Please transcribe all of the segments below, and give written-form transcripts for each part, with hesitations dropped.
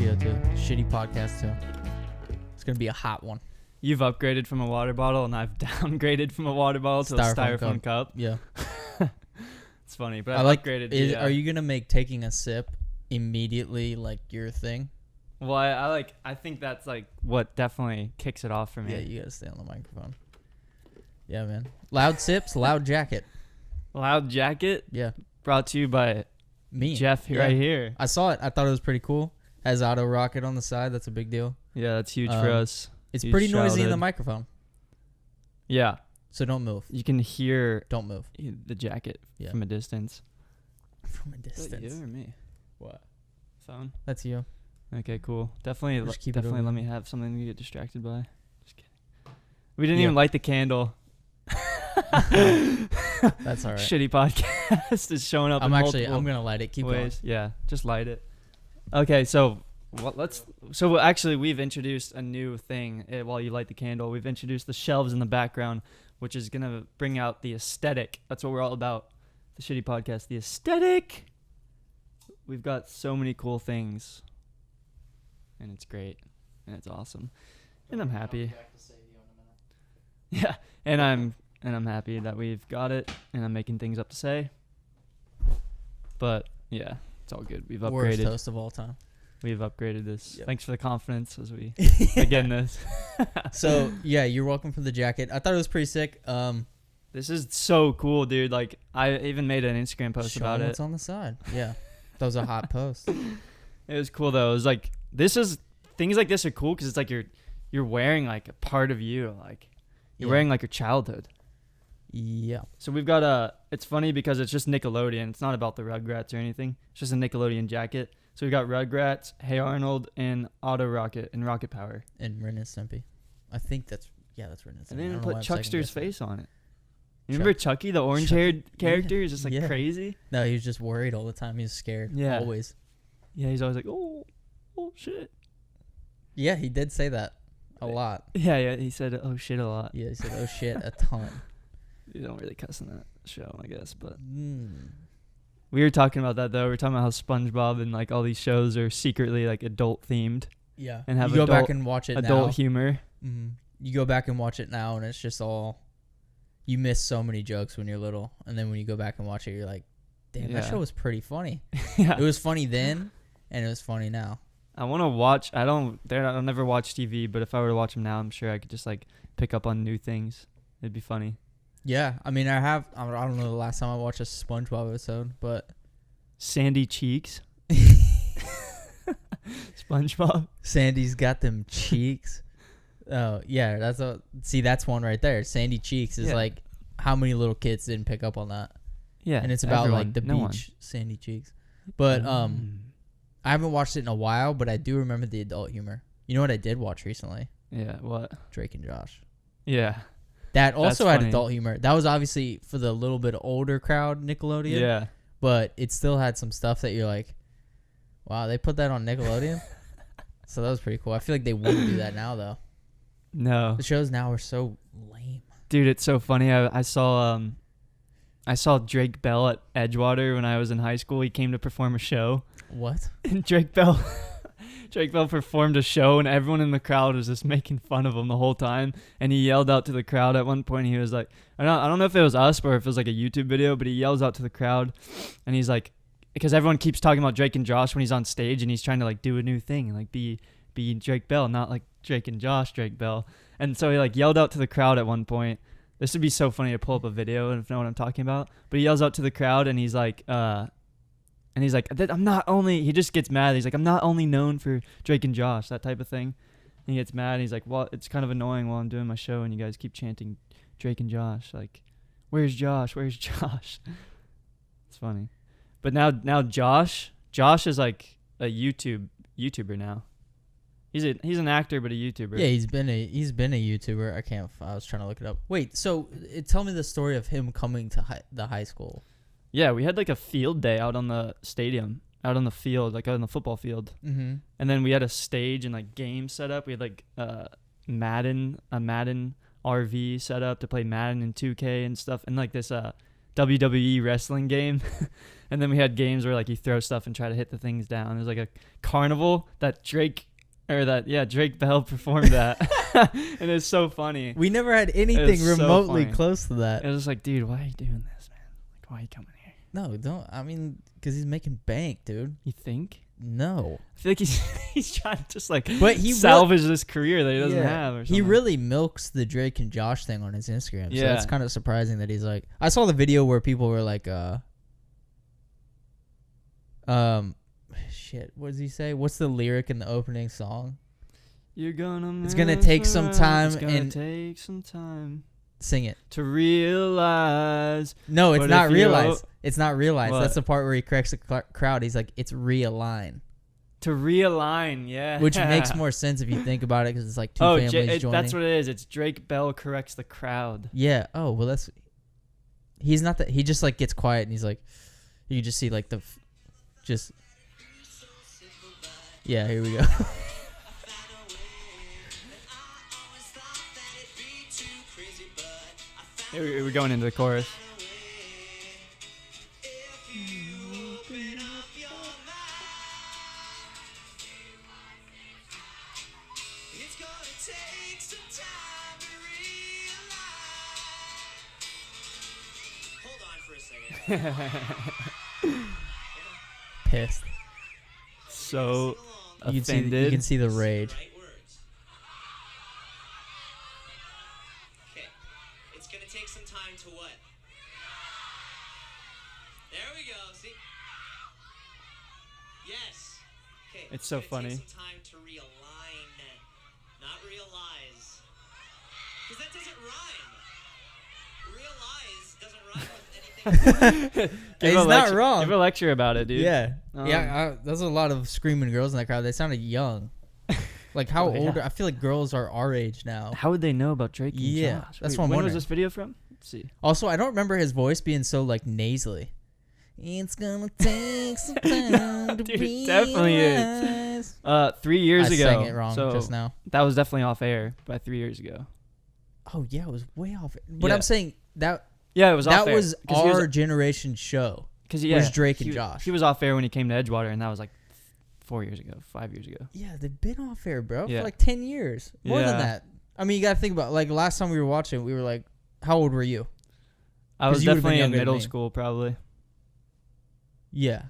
video too. Shitty podcast too. It's gonna be a hot one. You've upgraded from a water bottle, and I've downgraded from a water bottle to a styrofoam cup. Yeah. It's funny, but I upgraded. Are you gonna make taking a sip immediately like your thing? Well, I think that's like what definitely kicks it off for me. Yeah, you gotta stay on the microphone. Yeah, man. Loud sips, loud jacket. Loud jacket. Yeah. Brought to you by me, Geoff, right here. I saw it. I thought it was pretty cool. Has auto rocket on the side. That's a big deal. Yeah, that's huge for us. It's pretty noisy in the microphone. Yeah. So don't move. You can hear. Don't move. The jacket from a distance. From a distance. Is that you or me? What? Phone. That's you. Okay, cool. Definitely let me have something to get distracted by. Just kidding. We didn't even light the candle. That's all right. Shitty podcast is showing up. I'm gonna light it. Keep ways. going. Yeah, just light it. Okay, so actually we've introduced a new thing while you light the candle. We've introduced the shelves in the background, which is gonna bring out the aesthetic. That's what we're all about. The Shitty podcast, the aesthetic. We've got so many cool things, and it's great, and it's awesome, and I'm happy. Yeah, and I'm happy that we've got it, and I'm making things up to say. But yeah, it's all good. We've upgraded. Worst toast of all time. We've upgraded this. Yep. Thanks for the confidence as we begin this. So yeah, you're welcome for the jacket. I thought it was pretty sick. This is so cool, dude. Like I even made an Instagram post about it. What's on the side? Yeah, that was a hot post. It was cool though. It was like things like this are cool because it's like you're wearing like a part of you, like you're wearing like your childhood. Yeah. So we've got it's funny because it's just Nickelodeon. It's not about the Rugrats or anything. It's just a Nickelodeon jacket. So we got Rugrats, Hey Arnold, and Auto Rocket, and Rocket Power. And Ren and Stimpy. I think that's Ren and Stimpy. And then put Chuckster's face on it. You remember Chucky, the orange-haired character? Is just like crazy. No, he was just worried all the time. He was scared. Yeah. Always. Yeah, he's always like, oh shit. Yeah, he did say that a lot. Yeah, he said oh shit a lot. Yeah, he said oh shit a ton. You don't really cuss in that show, I guess, but we were talking about that though. We were talking about how SpongeBob and like all these shows are secretly like adult themed. Yeah, and have you go back and watch it adult now. Humor. Mm-hmm. You go back and watch it now, and it's just all you miss so many jokes when you're little, and then when you go back and watch it, you're like, damn, that show was pretty funny. Yeah. It was funny then, and it was funny now. I want to watch. I'll never watch TV, but if I were to watch them now, I'm sure I could just like pick up on new things. It'd be funny. Yeah, I mean, I don't know the last time I watched a SpongeBob episode, but Sandy Cheeks. SpongeBob. Sandy's got them cheeks. Oh yeah, that's one right there. Sandy Cheeks is like how many little kids didn't pick up on that? Yeah, and it's about like the beach, Sandy Cheeks. But I haven't watched it in a while, but I do remember the adult humor. You know what I did watch recently? Yeah, what? Drake and Josh. Yeah. That also had adult humor. That was obviously for the little bit older crowd, Nickelodeon. Yeah. But it still had some stuff that you're like, wow, they put that on Nickelodeon? So that was pretty cool. I feel like they wouldn't do that now, though. No. The shows now are so lame. Dude, it's so funny. I saw Drake Bell at Edgewater when I was in high school. He came to perform a show. What? And Drake Bell performed a show, and everyone in the crowd was just making fun of him the whole time. And he yelled out to the crowd at one point. He was like, I don't know if it was us or if it was like a YouTube video, but he yells out to the crowd, and he's like, because everyone keeps talking about Drake and Josh when he's on stage, and he's trying to like do a new thing and like be Drake Bell, not like Drake and Josh Drake Bell. And so he like yelled out to the crowd at one point. This would be so funny to pull up a video and know what I'm talking about. But he yells out to the crowd, and he's like, I'm not only, he just gets mad. He's like, I'm not only known for Drake and Josh, that type of thing. And he gets mad. And he's like, well, it's kind of annoying while I'm doing my show and you guys keep chanting Drake and Josh. Like, where's Josh? Where's Josh? It's funny. But now Josh is like a YouTuber now. He's an actor, but a YouTuber. Yeah, he's been a YouTuber. I was trying to look it up. Wait, so tell me the story of him coming to the high school. Yeah, we had like a field day out on the stadium, out on the field, like out on the football field. Mm-hmm. And then we had a stage and like games set up. We had like a Madden RV set up to play Madden and 2K and stuff. And like this WWE wrestling game. And then we had games where like you throw stuff and try to hit the things down. It was like a carnival that Drake Bell performed that. And it's so funny. We never had anything remotely close to that. It was just like, dude, why are you doing this, man? Like, why are you coming here? No, don't. I mean, because he's making bank, dude. You think? No. I feel like he's trying to just like he salvage this career that he doesn't have or something. He really milks the Drake and Josh thing on his Instagram. So it's kind of surprising that he's like, I saw the video where people were like, shit, what does he say? What's the lyric in the opening song? It's gonna take some time. It's gonna take some time. Sing it. To realize. No, it's not realize. It's not realize. What? That's the part where he corrects the crowd. He's like, it's realign. To realign, yeah. Which makes more sense if you think about it, because it's like two families joining. That's what it is. It's Drake Bell corrects the crowd. Yeah. Oh, well, that's... He's not that... He just like gets quiet and he's like... You just see like the... Just... Yeah, here we go. Here we're going into the chorus. Pissed. So You offended. can see the rage. Okay. It's gonna take some time to what? There we go. See? Yes. Okay. It's so funny. Take some time to realign, not realize. Because that doesn't rhyme. Realize doesn't rhyme with anything. He's not wrong. Give a lecture about it, dude. Yeah. There's a lot of screaming girls in that crowd. They sounded young. Like how old? I feel like girls are our age now. How would they know about Drake and Josh? That's what I'm When wondering. was this video from? Let's see. Also, I don't remember his voice being so like nasally. It's gonna take some time to Dude, realize. definitely is. 3 years ago. I sang it wrong so just now. That was definitely off air by 3 years ago. Oh yeah, it was way off. But Yeah. I'm saying that Yeah, it was off that air. was our generation show. Because was Drake and Josh. He was off air when he came to Edgewater, and that was like 4 years ago, 5 years ago. Yeah, they've been off air, bro, Yeah. for like 10 years. More than Yeah. that. I mean, you got to think about, like, last time we were watching, we were like, how old were you? I was you would've been definitely in younger than middle me. school, probably. Yeah.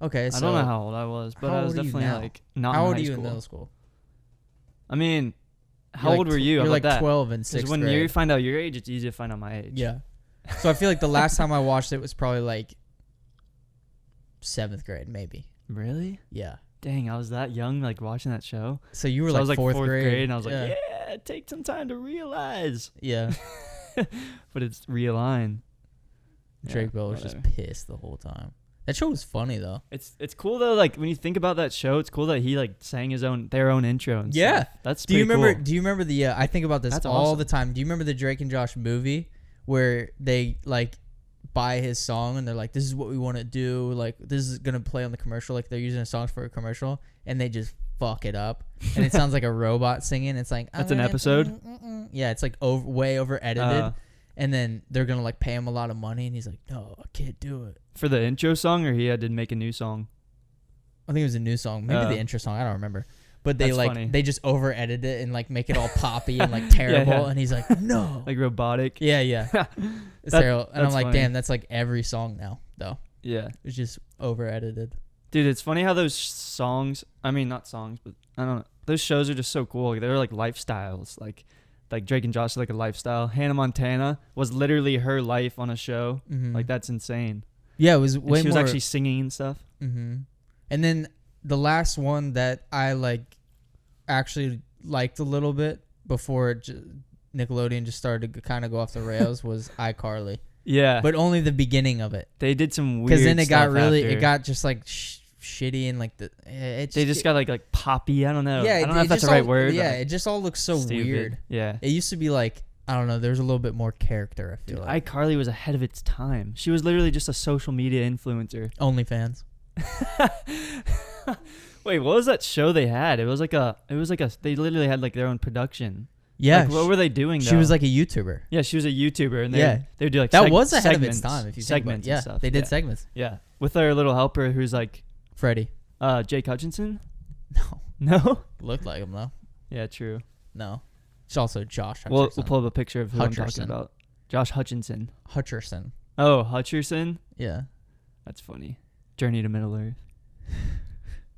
Okay, so... I don't know how old I was, but how I was old are you definitely now? like not how in old high are you school. in middle school? I mean, how You're old like were you? You're How like about that? 12 and 'Cause 6th when grade. you find out your age, it's easy to find out my age. Yeah. So I feel like the last time I watched it was probably like 7th grade, maybe. Really? Yeah. Dang, I was that young, like watching that show. So you were So I like was like 4th grade. and I was like, yeah, take some time to realize. Yeah. But it's realign. Drake Yeah, Bell was just whatever. pissed the whole time. That show was funny though. It's cool though. Like when you think about that show, it's cool that he like sang their own intro and Yeah. stuff. That's Do you pretty remember? cool. Do you remember the? I think about this That's all awesome. the time. Do you remember the Drake and Josh movie where they like buy his song and they're like, "This is what we want to do. Like this is gonna play on the commercial. Like they're using a song for a commercial and they just fuck it up and it sounds like a robot singing. It's like That's an episode? Yeah, it's like way over edited. And then they're gonna like pay him a lot of money and he's like, "No, I can't do it." For the intro song, or he had to make a new song? I think it was a new song, maybe the intro song. I don't remember. But they That's like funny. they just over edit it and like make it all poppy and like terrible. Yeah. And he's like, "No." Like robotic? Yeah, yeah. It's That- terrible. And I'm that's like, funny. damn, that's like every song now, though. Yeah. It's just over edited. Dude, it's funny how those songs, I mean, not songs, but I don't know. Those shows are just so cool. Like, they're like lifestyles. Like Drake and Josh are like a lifestyle. Hannah Montana was literally her life on a show. Mm-hmm. Like, that's insane. Yeah, it was And way she was more. actually singing and stuff. Mm-hmm. And then the last one that I like actually liked a little bit before Nickelodeon just started to kind of go off the rails was iCarly. Yeah. But only the beginning of it. They did some weird Because then it got stuff really, after. it got just like shitty and like They just got like poppy. I don't know. Yeah, I don't know it if that's just the right all- word. Yeah, but it just all looks so stupid. weird. Yeah. It used to be like, I don't know, there's a little bit more character, I feel Dude, like. iCarly was ahead of its time. She was literally just a social media influencer. OnlyFans. Wait, what was that show they had? They literally had like their own production. Yeah. Like, what were they doing? She though? was like a YouTuber. Yeah, she was a YouTuber, and Yeah. they would do like That was ahead of its segments, time. If you think about it. segments Yeah, and stuff. they did yeah. segments. Yeah, with their little helper, who's like Freddie. Jake Hutchinson. No. No. Looked like him though. Yeah, true. No. It's also Josh Hutcherson. We'll pull up a picture of who I'm Hutcherson. talking about. Josh Hutchinson. Hutcherson. Oh, Hutcherson. Yeah. That's funny. Journey to Middle Earth.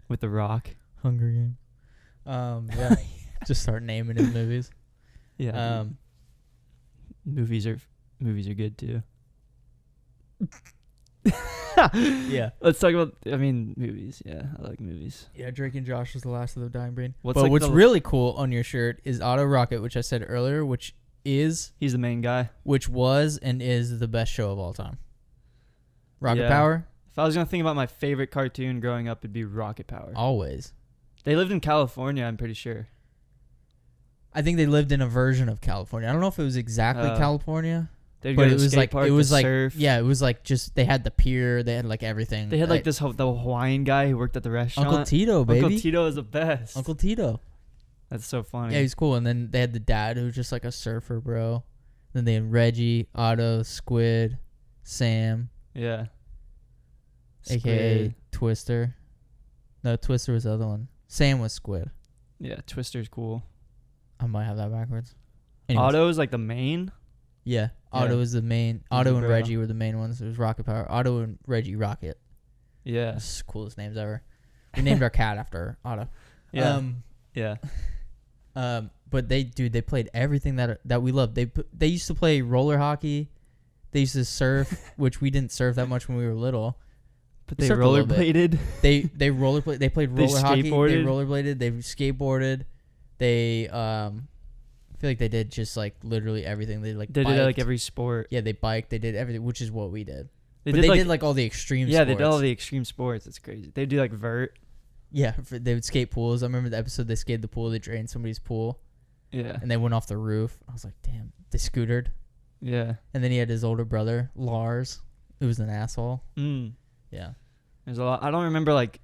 With The Rock. Hunger Games. Yeah. Just start naming his movies. Yeah. Movies are good too. Yeah. Let's talk about. I mean, movies. Yeah, I like movies. Yeah, Drake and Josh was the last of the dying breed. What's But like what's the- really cool on your shirt is Auto Rocket, which I said earlier, which was He's the main guy. and is the best show of all time. Rocket Yeah. Power, If I was gonna think about my favorite cartoon growing up, it'd be Rocket Power. always. They lived in California, I'm pretty sure. I think they lived in a version of California. I don't know if it was exactly California, They'd but go to it the was skate like park, it was the like surf. yeah, it was like just they had the pier, they had like everything. They had like the Hawaiian guy who worked at the restaurant. Uncle Tito, baby. Uncle Tito is the best. Uncle Tito. That's so funny. Yeah, he's cool. And then they had the dad who was just like a surfer, bro. Then they had Reggie, Otto, Squid, Sam, Yeah. aka Squid. Twister. No, Twister was the other one. Sam was Squid. Yeah, Twister's cool. I might have that backwards. Anyways. Otto is like the main. Yeah, Yeah. Otto was the main. He's Otto the and bro. Reggie were the main ones. It was Rocket Power. Otto and Reggie Rocket. Yeah. That's the coolest names ever. We named our cat after Otto. Yeah. Yeah. But they played everything that we loved. They used to play roller hockey. They used to surf, which we didn't surf that much when we were little. But We they surfed a little bit. rollerbladed. They rollerblade. They played They roller hockey. They skateboarded. rollerbladed. They skateboarded. They I feel like they did just like literally everything. They like They biked. did like every sport. Yeah, they biked. They did everything, which is what we did. They But did they did like all the extreme. yeah, sports. they did all the extreme sports. It's crazy. They do like vert. Yeah, they would skate pools. I remember the episode they skated the pool. They drained somebody's pool, Yeah. and they went off the roof. I was like, damn. They scootered, Yeah. and then he had his older brother Lars, who was an asshole. Yeah, There's a lot. I don't remember like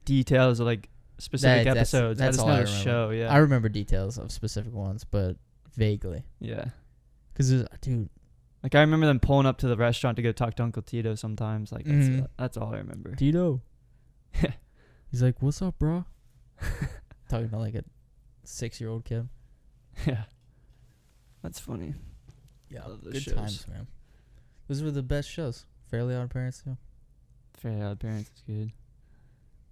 details of like specific episodes. that's I just all know I the remember. show. Yeah. I remember details of specific ones, but vaguely. Yeah. Cause dude, Like I remember them pulling up to the restaurant to go talk to Uncle Tito sometimes. Like that's all I remember. Tito. He's like, "What's up, bro?" Talking to like a 6-year-old kid. Yeah. That's funny. Yeah, Love those good shows. times, man. Those were the best shows. Fairly Odd Parents too. Fairly Odd Parents is good.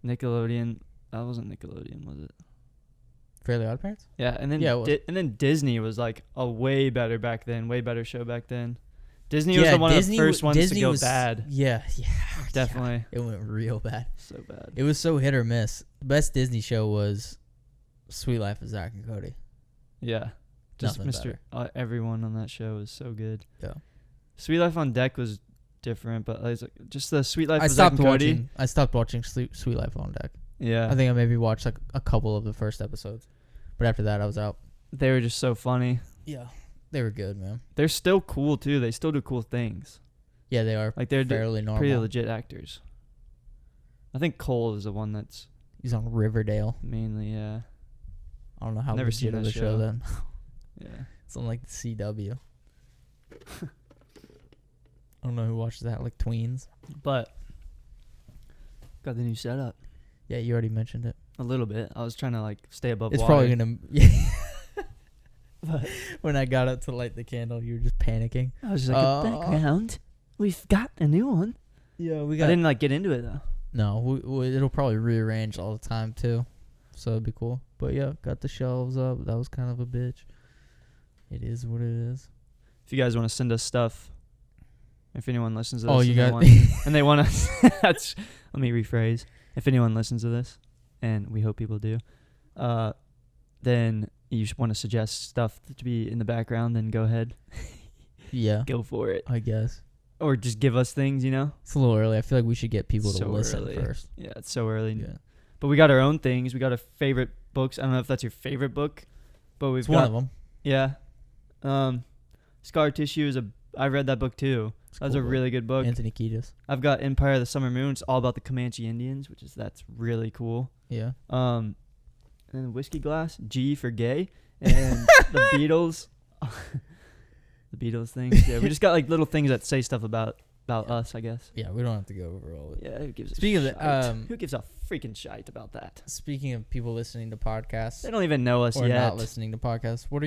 Nickelodeon. That wasn't Nickelodeon, was it? Fairly Odd Parents. Yeah, and then Yeah, it was. and then Disney was like a way better back then, way better show back then. Disney was the one of the first ones to go bad. Yeah, Definitely. It went real bad. So bad. It was so hit or miss. The best Disney show was Sweet Life of Zach and Cody. Yeah. Just Nothing Mr. Everyone on that show was so good. Yeah. Sweet Life on Deck was different, but like just the Sweet Life I of Zach and stopped Cody. watching. I stopped watching Sweet Life on Deck. Yeah. I think I maybe watched like a couple of the first episodes, but after that I was out. They were just so funny. Yeah, they were good, man. They're still cool too. They still do cool things. Yeah, they are. Like they're fairly normal. pretty legit actors. I think Cole is the one that's He's on Riverdale. mainly, yeah. I don't know how Never legit seen of that a show show. then. Yeah. It's on like the CW. I don't know who watches that, like tweens. But got the new setup. Yeah, you already mentioned it. A little bit. I was trying to like stay above It's water. probably gonna. But When I got up to light the candle, you were just panicking. I was just like, background. We've got a new one. Yeah, we I didn't like get into it though. No, it'll probably rearrange all the time too, so it'd be cool. But yeah, got the shelves up. That was kind of a bitch. It is what it is. If you guys want to send us stuff, if anyone listens to this, Oh, you got. and they want to, that's. Let me rephrase. If anyone listens to this, and we hope people do, then you want to suggest stuff to be in the background, then go ahead, Yeah, go for it, I guess or just give us things, you know. it's a little early. I feel like we should get people to So listen early. first. Yeah, it's so early. Yeah, But we got our own things. We got our favorite books. I don't know if that's your favorite book, but we've it's got one of them. Yeah. Scar Tissue is I read that book too. That was a really good book. Anthony Kiedis. I've got Empire of the Summer Moon. It's all about the Comanche Indians, that's really cool. Yeah. And then Whiskey Glass, G for Gay. and the Beatles. The Beatles things. Yeah, we just got like little things that say stuff about us, I guess. Yeah, we don't have to go over all of it. Yeah, who gives a Speaking of shite? Who gives a freaking shite about that? Speaking of people listening to podcasts They don't even know us or yet. not listening to podcasts, what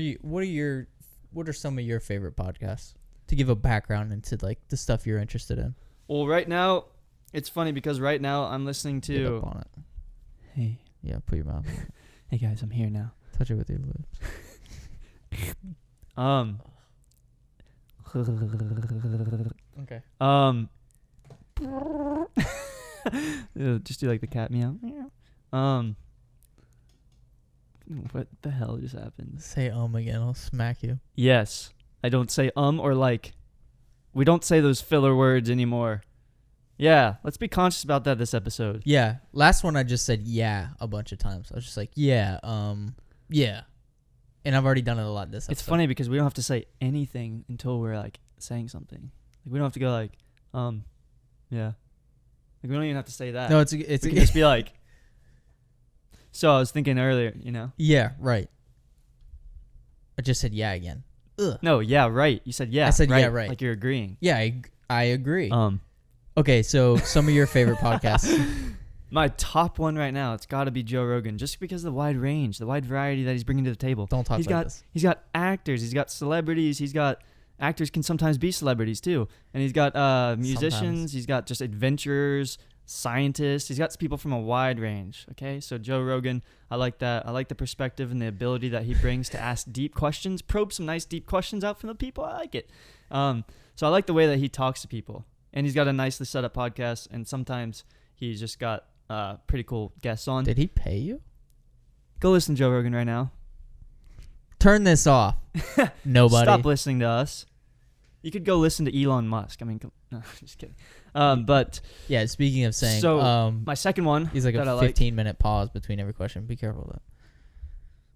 are some of your favorite podcasts? To give a background into like the stuff you're interested in. Well, right now, it's funny because right now I'm listening Get to. up on it. Hey, Yeah, put your mouth on it. hey guys, I'm here now. Touch it with your lips. Okay. Just do like the cat meow. What the hell just happened? Say again, I'll smack you. Yes, I don't say or like. We don't say those filler words anymore. Yeah, let's be conscious about that this episode. Yeah. Last one I just said yeah a bunch of times. I was just like, yeah. And I've already done it a lot this episode. It's funny because we don't have to say anything until we're like saying something. Like we don't have to go like, yeah. Like we don't even have to say that. No, we can just be like. So I was thinking earlier, Yeah, right. I just said yeah again. Ugh. No, yeah, right. You said yeah. I said yeah, right. Like you're agreeing. Yeah, I agree. Okay, so some of your favorite podcasts. My top one right now, it's got to be Joe Rogan, just because of the wide range, the wide variety that he's bringing to the table. Don't talk about this. He's got actors, he's got celebrities, actors can sometimes be celebrities too, and he's got musicians, Sometimes. he's got just adventurers, scientists, he's got people from a wide range. Okay, so Joe Rogan, I like that. I like the perspective and the ability that he brings to ask deep questions, probe some nice deep questions out from the people. I like it. So I like the way that he talks to people, and he's got a nicely set up podcast, and sometimes he's just got pretty cool guests on. Did he pay you? Go listen to Joe Rogan right now. Turn this off. Nobody. Stop listening to us. You could go listen to Elon Musk. I mean, no, just kidding. But yeah, speaking of saying, so my second one, he's like that a I 15-minute pause between every question. Be careful of that.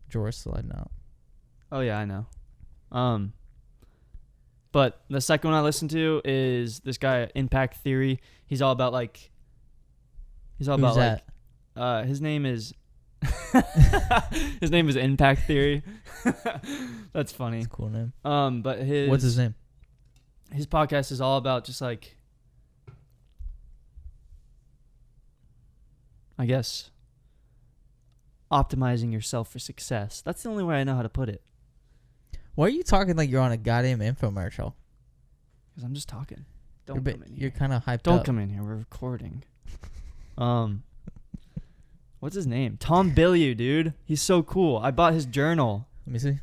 Drawers sliding out. Oh yeah, I know. But the second one I listened to is this guy, Impact Theory. He's all about Who's that? His name is his name is Impact Theory. That's funny. That's a cool name. But what's his name? His podcast is all about just like, I guess, optimizing yourself for success. That's the only way I know how to put it. Why are you talking like you're on a goddamn infomercial? Because I'm just talking. Don't come in here. You're kind of hyped Don't up. come in here. We're recording. What's his name? Tom Bilyeu, dude. He's so cool. I bought his journal. Let me see.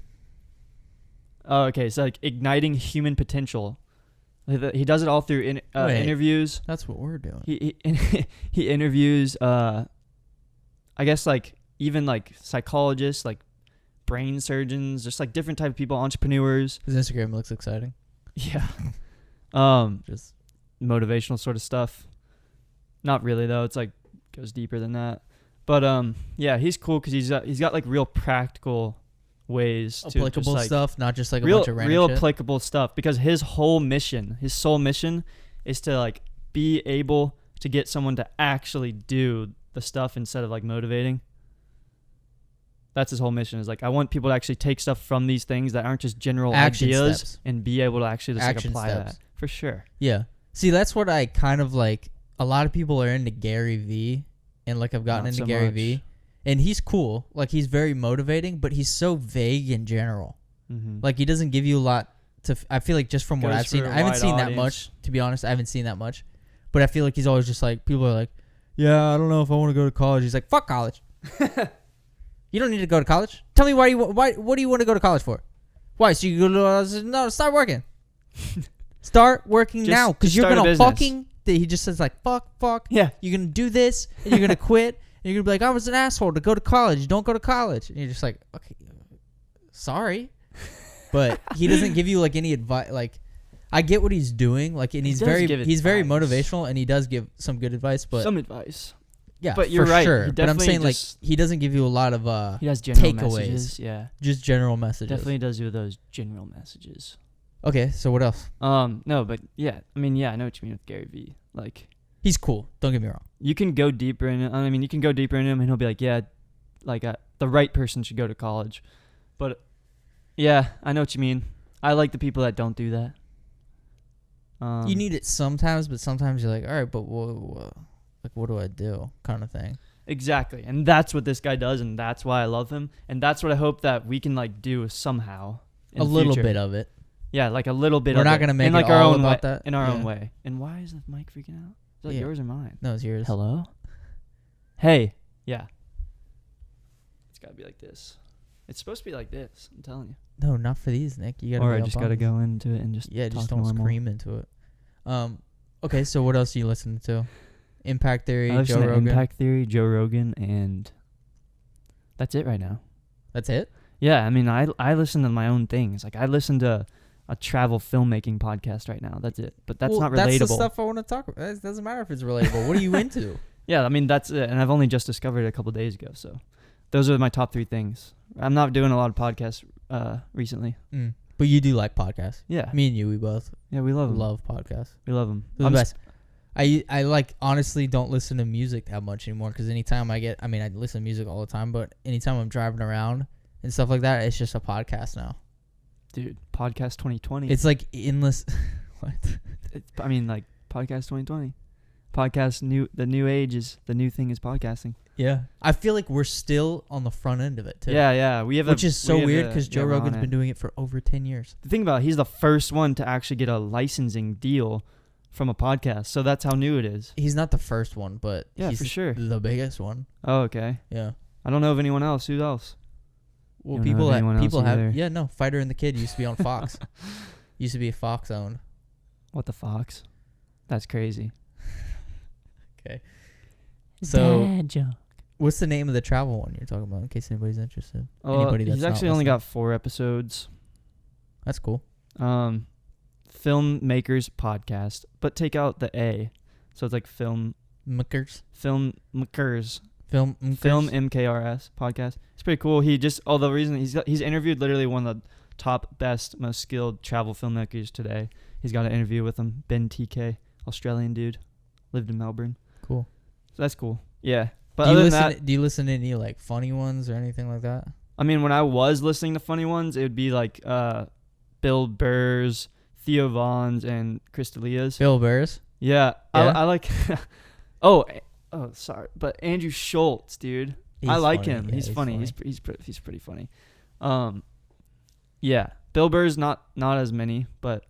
Oh, okay. It's like igniting human potential. He does it all through interviews. That's what we're doing. He interviews, I guess like even like psychologists, like brain surgeons, just like different type of people, entrepreneurs. His Instagram looks exciting. Yeah. Just motivational sort of stuff. Not really though. It's like goes deeper than that. But yeah, he's cool because he's got like real practical ways to applicable just, like, stuff, not just like real, a bunch of random real shit. applicable stuff. Because his sole mission is to like be able to get someone to actually do the stuff instead of like motivating. That's his whole mission. Is like, I want people to actually take stuff from these things that aren't just general Action ideas steps. and be able to actually just like Action apply steps. that for sure. Yeah. See, that's what I kind of like. A lot of people are into Gary Vee, and like I've gotten Not into so Gary much. Vee, and he's cool. Like he's very motivating, but he's so vague in general. Mm-hmm. Like he doesn't give you a lot to. I feel like just from what Goes I've seen, for a I haven't wide seen that audience. much. To be honest, I haven't seen that much. But I feel like he's always just like, people are like, yeah, I don't know if I want to go to college. He's like, fuck college. You don't need to go to college. Tell me why. What do you want to go to college for? Why? So you go to no? Start working. Start working Just- now, because just you're start a gonna business. fucking. He just says like fuck. Yeah. You're gonna do this, and you're gonna quit, and you're gonna be like, I was an asshole to go to college. Don't go to college. And you're just like, okay, sorry, but he doesn't give you like any advice. Like, I get what he's doing. Like, and he's does very give very advice. movitional, and he does give some good advice. But Some advice. yeah, but you're for right. Sure. He But I'm definitely saying like just- he doesn't give you a lot of He has general takeaways. messages. Yeah. just general messages. Definitely does do those general messages. Okay, so what else? No, but yeah, I mean, yeah, I know what you mean with Gary Vee. Like, He's cool. Don't get me wrong. you can go deeper in it. I mean, you can go deeper in him, and he'll be like, yeah, like the right person should go to college. But yeah, I know what you mean. I like the people that don't do that. You need it sometimes, but sometimes you're like, all right, but what do I do? Kind of thing. Exactly. And that's what this guy does, and that's why I love him. And that's what I hope that we can like do somehow. A little bit of it. Yeah, like a little bit We're of not it. going to make in it like all our own about way, that. in our own way. And why is the mic freaking out? Is that yours or mine? No, it's yours. Hello? Hey. Yeah. It's got to be like this. It's supposed to be like this. I'm telling you. No, not for these, Nick. You got to Or I just got to go into it and just just talk don't normal. scream into it. Okay, so what else are you listening to? Impact Theory, I listen Joe to Rogan. Impact Theory, Joe Rogan, and that's it right now. That's it? Yeah, I mean, I listen to my own things. Like, I listen to a travel filmmaking podcast right now. That's it. But that's not relatable. That's the stuff I want to talk about. It doesn't matter if it's relatable. What are you into? Yeah, I mean, that's it. And I've only just discovered it a couple days ago. So those are my top 3 things. I'm not doing a lot of podcasts recently. But you do like podcasts. Yeah. Me and you, we both Yeah, we love them. love podcasts. We love them. They're the best. I like honestly don't listen to music that much anymore because anytime I listen to music all the time, but anytime I'm driving around and stuff like that, it's just a podcast now. Dude, Podcast 2020. It's like endless. What? I mean, like, Podcast 2020. Podcast, the new age is, the new thing is podcasting. Yeah. I feel like we're still on the front end of it, too. Yeah. Which is so weird because Joe Rogan's been doing it for over 10 years. The thing about it, he's the first one to actually get a licensing deal from a podcast. So that's how new it is. He's not the first one, but Yeah, he's for sure. the biggest one. Oh, okay. Yeah. I don't know of anyone else. Who else? Well, You don't people know of anyone else have. either. Yeah, no. Fighter and the Kid used to be on Fox. Used to be Fox owned. What the Fox? That's crazy. Okay. So, Dad joke. what's the name of the travel one you're talking about in case anybody's interested? He's actually only got 4 episodes. That's cool. Filmmakers podcast, but take out the A. So it's like filmmakers. Film MKRS podcast. It's pretty cool. The reason he's interviewed literally one of the top, best, most skilled travel filmmakers today. He's got an interview with him, Ben TK, Australian dude, lived in Melbourne. Cool. So that's cool. Yeah. But other than that, do you listen to any like funny ones or anything like that? I mean, when I was listening to funny ones, it would be like Bill Burr's, Theo Vaughn's, and Chris D'Elia's. Bill Burr's? Yeah. Yeah? I like... oh, sorry. But Andrew Schultz, dude. I like funny. him. Yeah, he's funny. He's pretty funny. Yeah. Bill Burr's not as many, but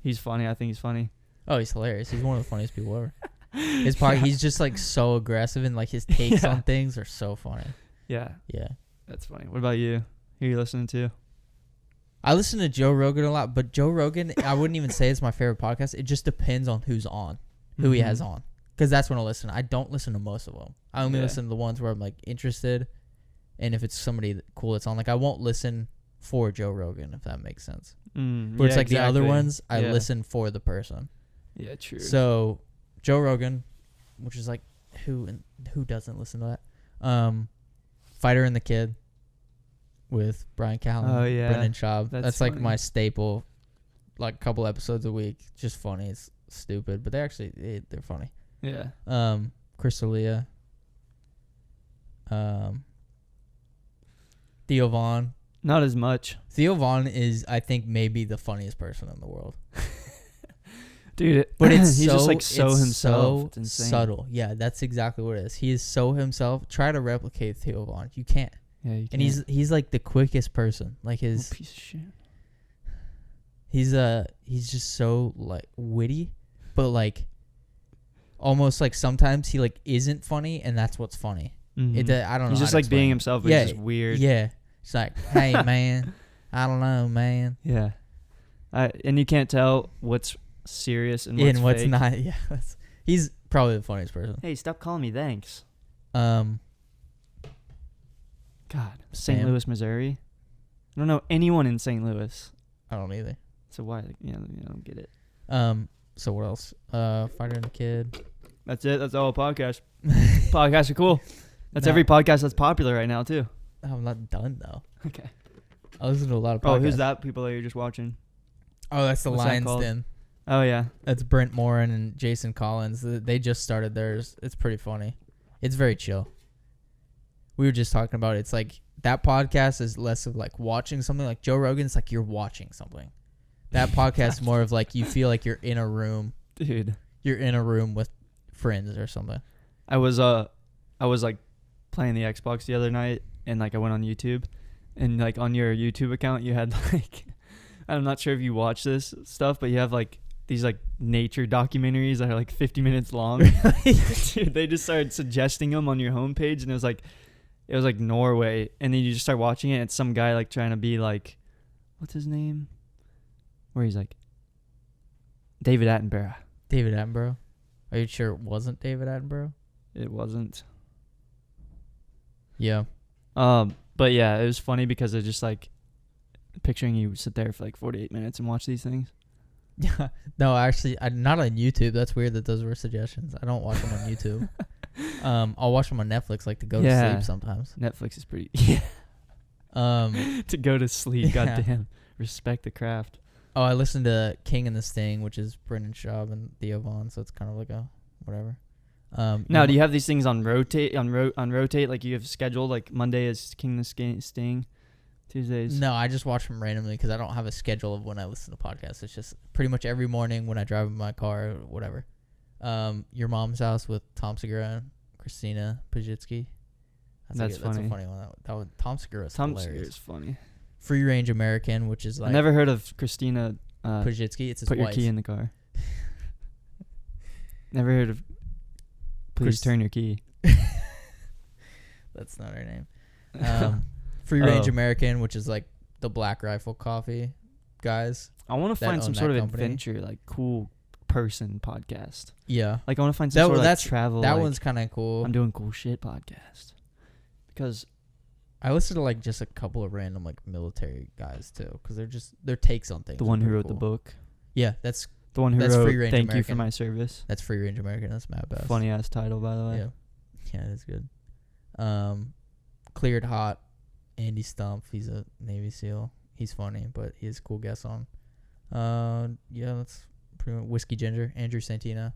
he's funny. I think he's funny. Oh, he's hilarious. He's one of the funniest people ever. His part, he's just like so aggressive and like his takes on things are so funny. Yeah. Yeah. That's funny. What about you? Who are you listening to? I listen to Joe Rogan a lot, but Joe Rogan, I wouldn't even say it's my favorite podcast. It just depends on who's on, who he has on. Because that's when I listen. I don't listen to most of them. I only listen to the ones where I'm like interested. And if it's somebody cool that's on, like I won't listen for Joe Rogan, if that makes sense. But it's like the other ones, I listen for the person. Yeah, true. So Joe Rogan, which is like who doesn't listen to that? Fighter and the Kid with Brian Callen, Brendan Schaub. That's like my staple. Like a couple episodes a week, just funny. It's stupid, but they're funny. Yeah. Chris D'Elia. Theo Vaughn. Not as much. Theo Vaughn is, I think, maybe the funniest person in the world. Dude, but it's he's so, just like so it's himself. So it's insane. subtle. Yeah, that's exactly what it is. He is so himself. Try to replicate Theo Vaughn. You can't. Yeah, you can't. And he's like the quickest person. Like his piece of shit. He's just so like witty, but like almost like sometimes he like isn't funny, and that's what's funny. Mm-hmm. I don't know. He's just like being himself, but he's just weird. Yeah. It's like, hey man, I don't know, man. Yeah. And you can't tell what's serious and what's fake. Not. Yeah. He's probably the funniest person. Hey, stop calling me thanks. God. St. Louis, Missouri. I don't know anyone in St. Louis. I don't either. So why? I don't get it. So what else? Fighter and the Kid. That's it. That's all podcasts. Podcasts are cool. That's every podcast that's popular right now too. I'm not done though. Okay. I listen to a lot of podcasts. Oh, who's that? People that you're just watching? Oh, that's the What's that Lions called? Den. Oh yeah. That's Brent Morin and Jason Collins. They just started theirs. It's pretty funny. It's very chill. we were just talking about it. It's like that podcast is less of like watching something. Like Joe Rogan's like you're watching something. That podcast is more of like you feel like you're in a room. Dude. You're in a room with friends or something. I was like playing the Xbox the other night, and like I went on YouTube, and like on your YouTube account you had like I'm not sure if you watch this stuff, but you have like these like nature documentaries that are like 50 minutes long. Dude, they just started suggesting them on your homepage, and it was like Norway, and then you just start watching it, and it's some guy like trying to be like, what's his name? Where he's like David Attenborough. David Attenborough? Are you sure it wasn't David Attenborough? It wasn't. Yeah. But yeah, it was funny because it's just like picturing you sit there for like 48 minutes and watch these things. Yeah. No, actually, not on YouTube. That's weird that those were suggestions. I don't watch them on YouTube. I'll watch them on Netflix, like to go to sleep sometimes. Netflix is pretty. Yeah. To go to sleep. Yeah. Goddamn. Respect the craft. Oh, I listened to King and the Sting, which is Brendan Schaub and Theo Vaughn, so it's kind of like a whatever. Now, do you have these things on rotate? On rotate, like you have scheduled, like Monday is King and the Sting, Tuesdays? No, I just watch them randomly because I don't have a schedule of when I listen to podcasts. It's just pretty much every morning when I drive in my car or whatever. Your Mom's House with Tom Segura and Christina Pajitsky. That's funny. That's a funny one. That one, Tom Segura is hilarious. Segura is funny. Free Range American, which is like... I never heard of Christina Pajitsky. It's his Put wife. Your Key in the Car. Never heard of Please Turn Your Key. That's not her name. Free Range American, which is like the Black Rifle Coffee guys. I want to find some sort of company. adventure, like cool person podcast. Yeah. Like I want to find some sort of like travel. That like, one's kind of cool. I'm doing cool shit podcast. Because I listen to like just a couple of random like military guys too, because their takes on things. The one who wrote cool. the book. Yeah, that's the one who that's wrote Free Range Thank American. You for My Service. That's Free Range American. That's Matt Best. Funny ass title, by the way. Yeah, it is good. Cleared Hot, Andy Stumpf. He's a Navy SEAL. He's funny, but he has cool guests on. Yeah, that's pretty much Whiskey Ginger, Andrew Santina.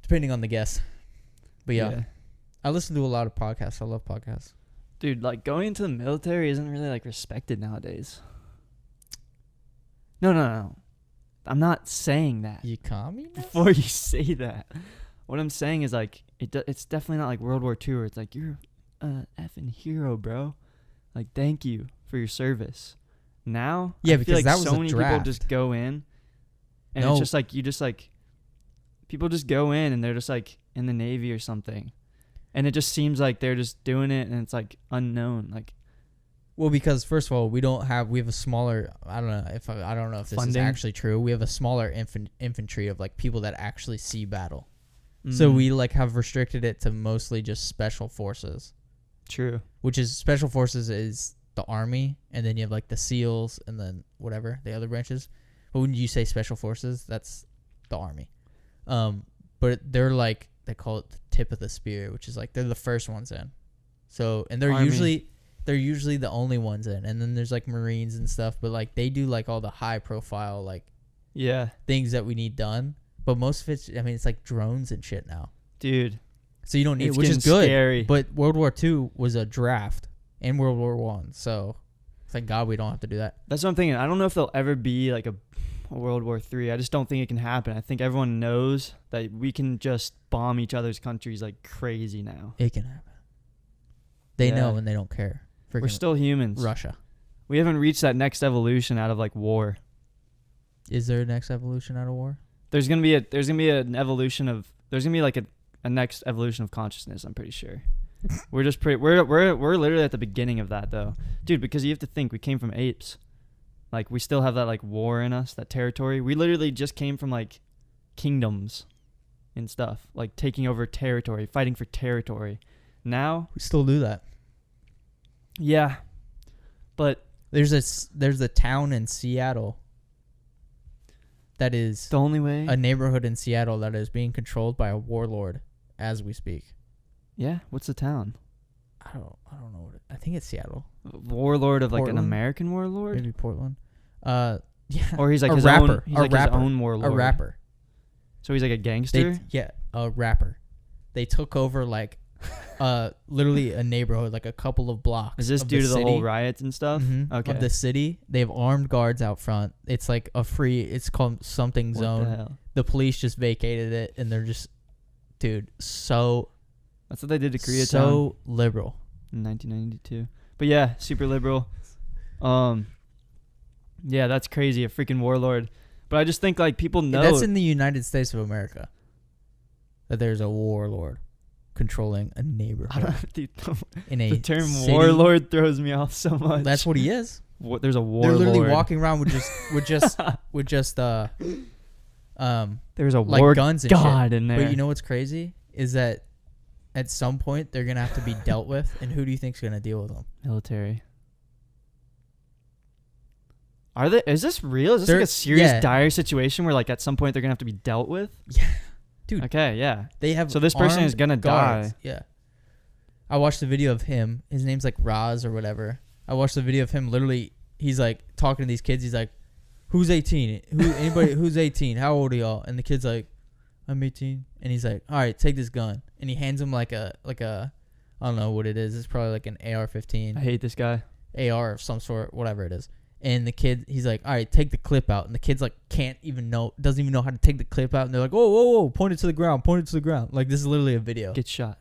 Depending on the guest. But yeah, I listen to a lot of podcasts. I love podcasts. Dude, like going into the military isn't really like respected nowadays. No. I'm not saying that. You communist? Before you say that, what I'm saying is like it's definitely not like World War II where it's like you're a effing hero, bro. Like thank you for your service. Now, yeah, I because feel like that was so a many draft. people just go in, and it's just like you just like people just go in and they're just like in the Navy or something, and it just seems like they're just doing it and it's like unknown, like. Well, because first of all, we have a smaller. I don't know if this funding. is actually true. We have a smaller infantry of like people that actually see battle. So we like have restricted it to mostly just special forces. True. Which is special forces is the Army, and then you have like the SEALs, and then whatever the other branches. But when you say special forces, that's the Army. But they're like they call it the tip of the spear, which is like they're the first ones in. So and they're Army. usually the only ones in, and then there's like Marines and stuff, but like they do like all the high profile like things that we need done, but most of it's like drones and shit now, dude. So you don't need It's it, which is getting good. scary. But World War II was a draft, and World War One, so thank God we don't have to do that. That's what I'm thinking. I don't know if there'll ever be like a World War III. I just don't think it can happen. I think everyone knows that we can just bomb each other's countries like crazy now. It can happen. They know and they don't care. We're still humans. Russia. We haven't reached that next evolution out of like war. Is there a next evolution out of war? There's gonna be an evolution of. There's gonna be like a next evolution of consciousness. I'm pretty sure. We're literally at the beginning of that though, dude. Because you have to think we came from apes. Like we still have that like war in us, that territory. We literally just came from like kingdoms and stuff, like taking over territory, fighting for territory. Now We still do that. yeah, but There's a town in Seattle that is the only way. a neighborhood in Seattle that is being controlled by a warlord as we speak. Yeah, what's the town? I don't know I think it's Seattle. Warlord of like an Portland? American warlord, Maybe Portland. Yeah. or he's like a his rapper. own. He's like his own warlord. A rapper. So he's like a gangster. A rapper. They took over like literally a neighborhood, like a couple of blocks. Is this of due to the city. whole riots and stuff? Okay. Of the city. They have armed guards out front. It's like it's called something What zone. the hell? The police just vacated it, and they're just, dude, so That's what they did to Koreatown so liberal. in 1992. But yeah, super liberal. Yeah, that's crazy. A freaking warlord. But I just think like people know That's in the United States of America. That there's a warlord controlling a I neighborhood don't, dude, in a the term city. warlord throws me off so much. That's what he is. There's a warlord. They're literally walking around with just There's a like war guns and god shit. in there. But you know what's crazy is that at some point they're gonna have to be dealt with, and who do you think's gonna deal with them? Military. Are they? Is this real? Is this like a serious dire situation where like at some point they're gonna have to be dealt with? Yeah, dude. Okay, yeah. They have So this person armed is gonna guards. die. Yeah. I watched the video of him. His name's like Roz or whatever. I watched the video of him. Literally, he's like talking to these kids. He's like, "Who's 18? Anybody who's 18? How old are y'all?" And the kid's like, "I'm 18." And he's like, "All right, take this gun." And he hands him like a I don't know what it is. It's probably like an AR-15. I hate this guy. AR of some sort, whatever it is. And the kid, he's like, "All right, take the clip out." And the kid's like, doesn't even know how to take the clip out. And they're like, "Whoa, whoa, whoa, point it to the ground, point it to the ground." Like, this is literally a video. Get shot.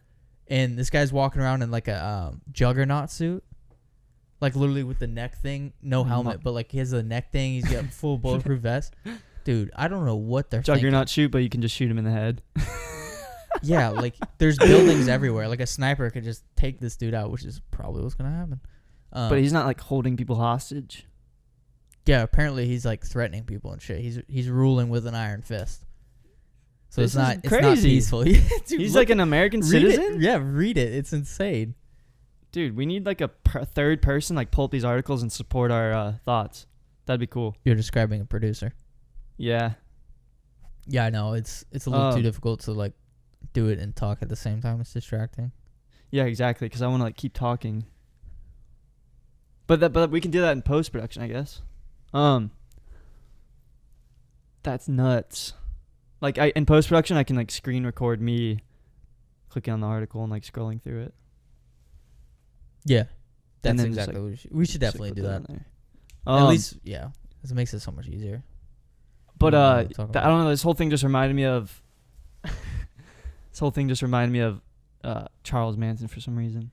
And this guy's walking around in like a juggernaut suit. Like, literally with the neck thing, no helmet, but like he has a neck thing. He's got full bulletproof vest. Dude, I don't know what they're Juggernaut shoot, but you can just shoot him in the head. Yeah, like there's buildings everywhere. Like a sniper could just take this dude out, which is probably what's going to happen. But he's not like holding people hostage. Yeah, apparently he's like threatening people and shit. He's ruling with an iron fist. So This it's not is it's not crazy. peaceful. Dude, He's look like an American read citizen? it. Yeah, read it. It's insane. Dude, we need like a third person like pull up these articles and support our thoughts. That'd be cool. You're describing a producer. Yeah. Yeah, I know. It's a little too difficult to like do it and talk at the same time. It's distracting. Yeah, exactly. Because I want to like keep talking. But we can do that in post production, I guess. That's nuts. Like in post production, I can like screen record me clicking on the article and like scrolling through it. Yeah, And that's then exactly just, what we should Just, definitely like, do put that. in there. At least, yeah, because it makes it so much easier. But I I don't know. This whole thing just reminded me of. Charles Manson for some reason.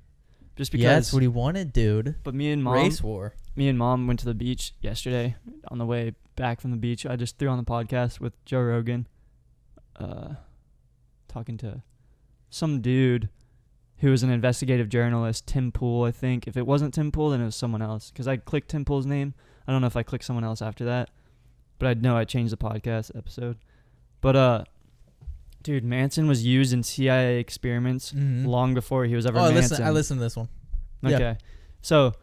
Just because. Yeah, that's what he wanted, dude. But me and Race war. Mom went to the beach yesterday. On the way back from the beach, I just threw on the podcast with Joe Rogan, talking to some dude who was an investigative journalist, Tim Pool, I think. If it wasn't Tim Pool, then it was someone else. Because I clicked Tim Pool's name. I don't know if I clicked someone else after that. But I know I changed the podcast episode. But, dude, Manson was used in CIA experiments long before he was ever Manson. I listened to this one. Okay. Yeah. So,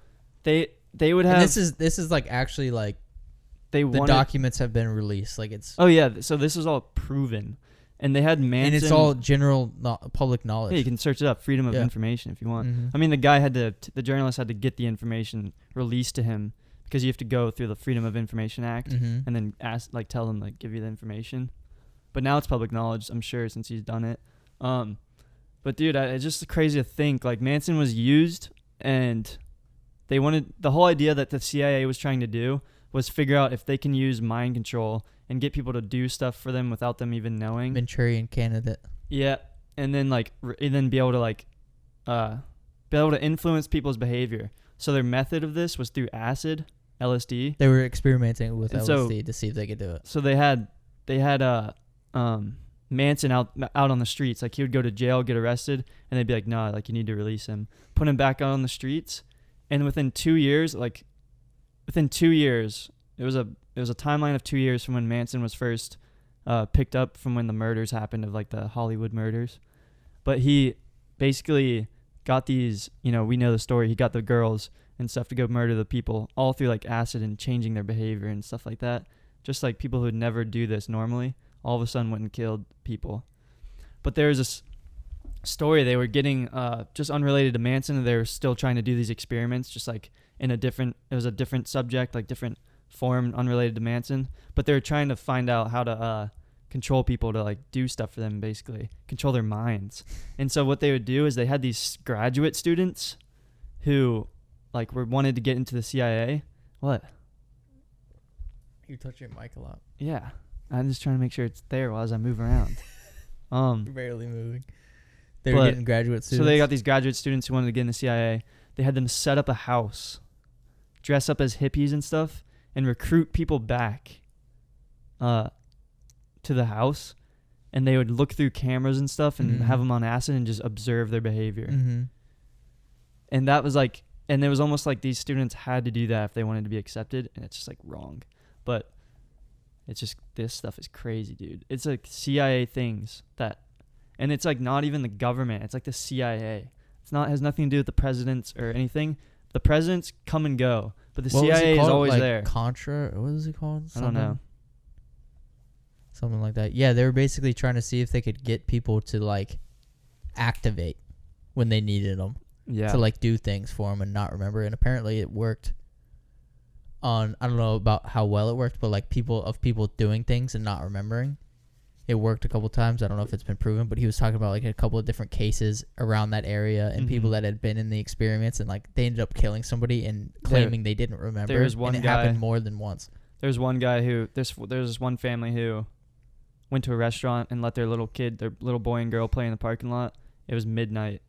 they would have... And this is like actually like the documents have been released. Like it's... Oh, yeah. So, this was all proven. And they had Manson... And it's all general public knowledge. Yeah, you can search it up. Freedom of information if you want. Mm-hmm. I mean, the journalist had to get the information released to him because you have to go through the Freedom of Information Act and then tell them, give you the information. But now it's public knowledge, I'm sure, since he's done it. But dude, it's just crazy to think, Manson was used and they wanted, the whole idea that the CIA was trying to do was figure out if they can use mind control and get people to do stuff for them without them even knowing. Manchurian candidate. Yeah, and then be able to influence people's behavior. So their method of this was through acid, LSD. They were experimenting with LSD so, to see if they could do it. So they had Manson out on the streets. Like he would go to jail, get arrested, and they'd be like, "No, you need to release him." Put him back out on the streets, and within 2 years, it was a timeline of 2 years from when Manson was first picked up from when the murders happened of the Hollywood murders. But he basically got these, we know the story. He got the girls and stuff to go murder the people all through acid and changing their behavior and stuff like that. Just people who would never do this normally, all of a sudden went and killed people. But there was this story they were getting just unrelated to Manson. They were still trying to do these experiments just in it was a different subject, different form unrelated to Manson. But they were trying to find out how to, control people to like do stuff for them, basically control their minds. And so what they would do is they had these graduate students who like wanted to get into the CIA. What? You touch your mic a lot. Yeah, I'm just trying to make sure it's there while as I move around. Barely moving. They were but- getting graduate students. So they got these graduate students who wanted to get in the CIA. They had them set up a house, dress up as hippies and stuff, and recruit people back to the house. And they would look through cameras and stuff and have them on acid and just observe their behavior. Mm-hmm. And that was like, and it was almost like these students had to do that if they wanted to be accepted. And it's just like wrong. But it's just, this stuff is crazy, dude. It's like CIA things that, and it's like not even the government. It's like the CIA. It's not, has nothing to do with the presidents or anything. The presidents come and go, but the CIA is always like there. Contra, what is it called? I don't know. Something like that. Yeah, they were basically trying to see if they could get people to like activate when they needed them Yeah. to like do things for them and not remember. And apparently it worked. I don't know about how well it worked, but like people doing things and not remembering, it worked a couple times. I don't know if it's been proven, but he was talking about like a couple of different cases around that area and people that had been in the experiments and like they ended up killing somebody and claiming they didn't remember. There's one and it guy, happened more than once. There's one guy who there's this one family who went to a restaurant and let their little boy and girl play in the parking lot. It was midnight.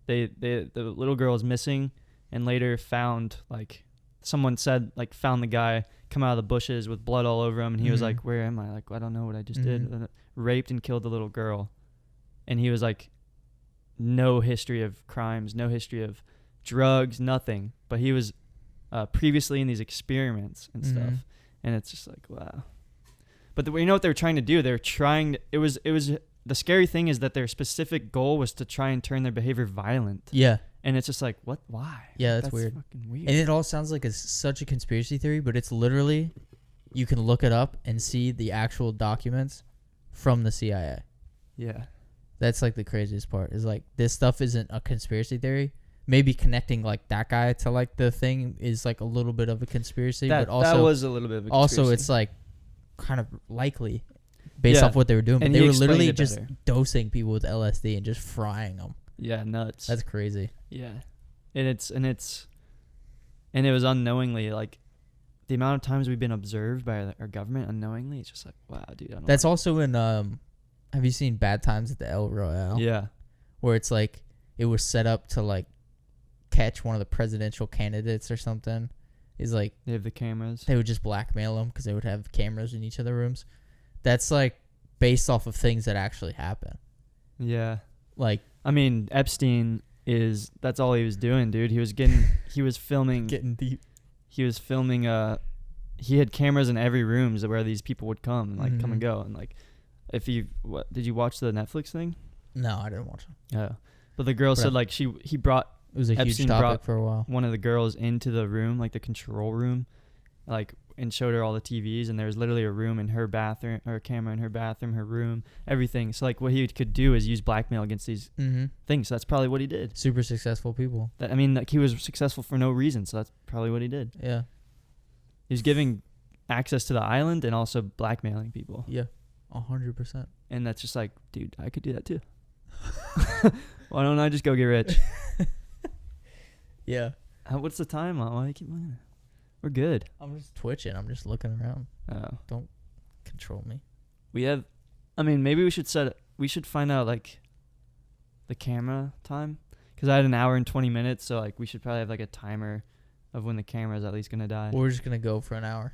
The little girl was missing, and later found like someone said like found the guy come out of the bushes with blood all over him, and he was like, "Where am I? Like I don't know what I just did." And raped and killed the little girl, and he was like, no history of crimes, no history of drugs, nothing. But he was previously in these experiments and stuff, and it's just like wow. But you know what they were trying to do? They were trying. It was the scary thing is that their specific goal was to try and turn their behavior violent. Yeah. And it's just like, what? Why? Yeah, that's weird. Fucking weird. And it all sounds like it's such a conspiracy theory, but it's literally, you can look it up and see the actual documents from the CIA. Yeah. That's like the craziest part is like this stuff isn't a conspiracy theory. Maybe connecting like that guy to like the thing is like a little bit of a conspiracy, but also that was a little bit of a conspiracy. also it's like kind of likely based off what they were doing. But And they he were explained literally it just better. dosing people with LSD and just frying them. Yeah, nuts. That's crazy. Yeah. And it was unknowingly, like the amount of times we've been observed by our government unknowingly, it's just like, wow, dude. I don't That's know. also in have you seen Bad Times at the El Royale? Yeah. Where it's like it was set up to like catch one of the presidential candidates or something. Is like They have the cameras. they would just blackmail them because they would have cameras in each of the rooms. That's like based off of things that actually happen. Yeah. Like I mean, Epstein that's all he was doing, dude. He was filming. getting deep. He was filming. He had cameras in every room where these people would come and like come and go, and like, did you watch the Netflix thing? No, I didn't watch it. Yeah, but the girl said like he brought It was a Epstein huge topic brought for a while. one of the girls into the room, like the control room, like, and showed her all the TVs, and there was literally a room in her bathroom, or a camera in her bathroom, her room, everything. So like what he could do is use blackmail against these things. So that's probably what he did. Super successful people. I mean, like he was successful for no reason, so that's probably what he did. Yeah. He was giving access to the island and also blackmailing people. Yeah. 100%. And that's just like, dude, I could do that too. Why don't I just go get rich? Yeah. What's the time on? Why do you keep looking? We're good. I'm just twitching. I'm just looking around. Oh. Don't control me. Maybe we should find out like the camera time, because I had an hour and 20 minutes, so like we should probably have like a timer of when the camera is at least gonna die. We're just going to go for an hour.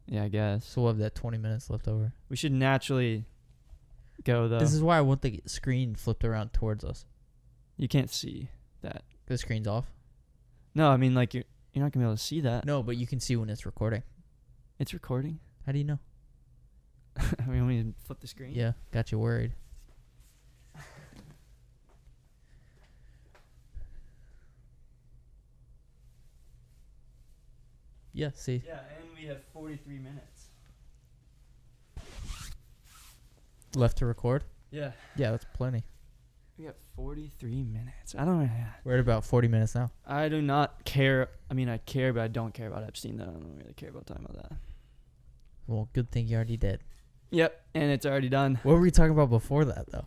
Yeah, I guess. So we'll have that 20 minutes left over. We should naturally go though. This is why I want the screen flipped around towards us. You can't see that. The screen's off? No, I mean like you're not gonna be able to see that. No, but you can see when it's recording. It's recording. How do you know? I mean, want me to flip the screen? Yeah, got you worried. Yeah, see. Yeah, and we have 43 minutes. Left to record? Yeah. Yeah, that's plenty. We got 43 minutes. I don't know. We're at about 40 minutes now. I do not care. I mean, I care, but I don't care about Epstein, though. I don't really care about talking about that. Well, good thing you already did. Yep, and it's already done. What were we talking about before that though?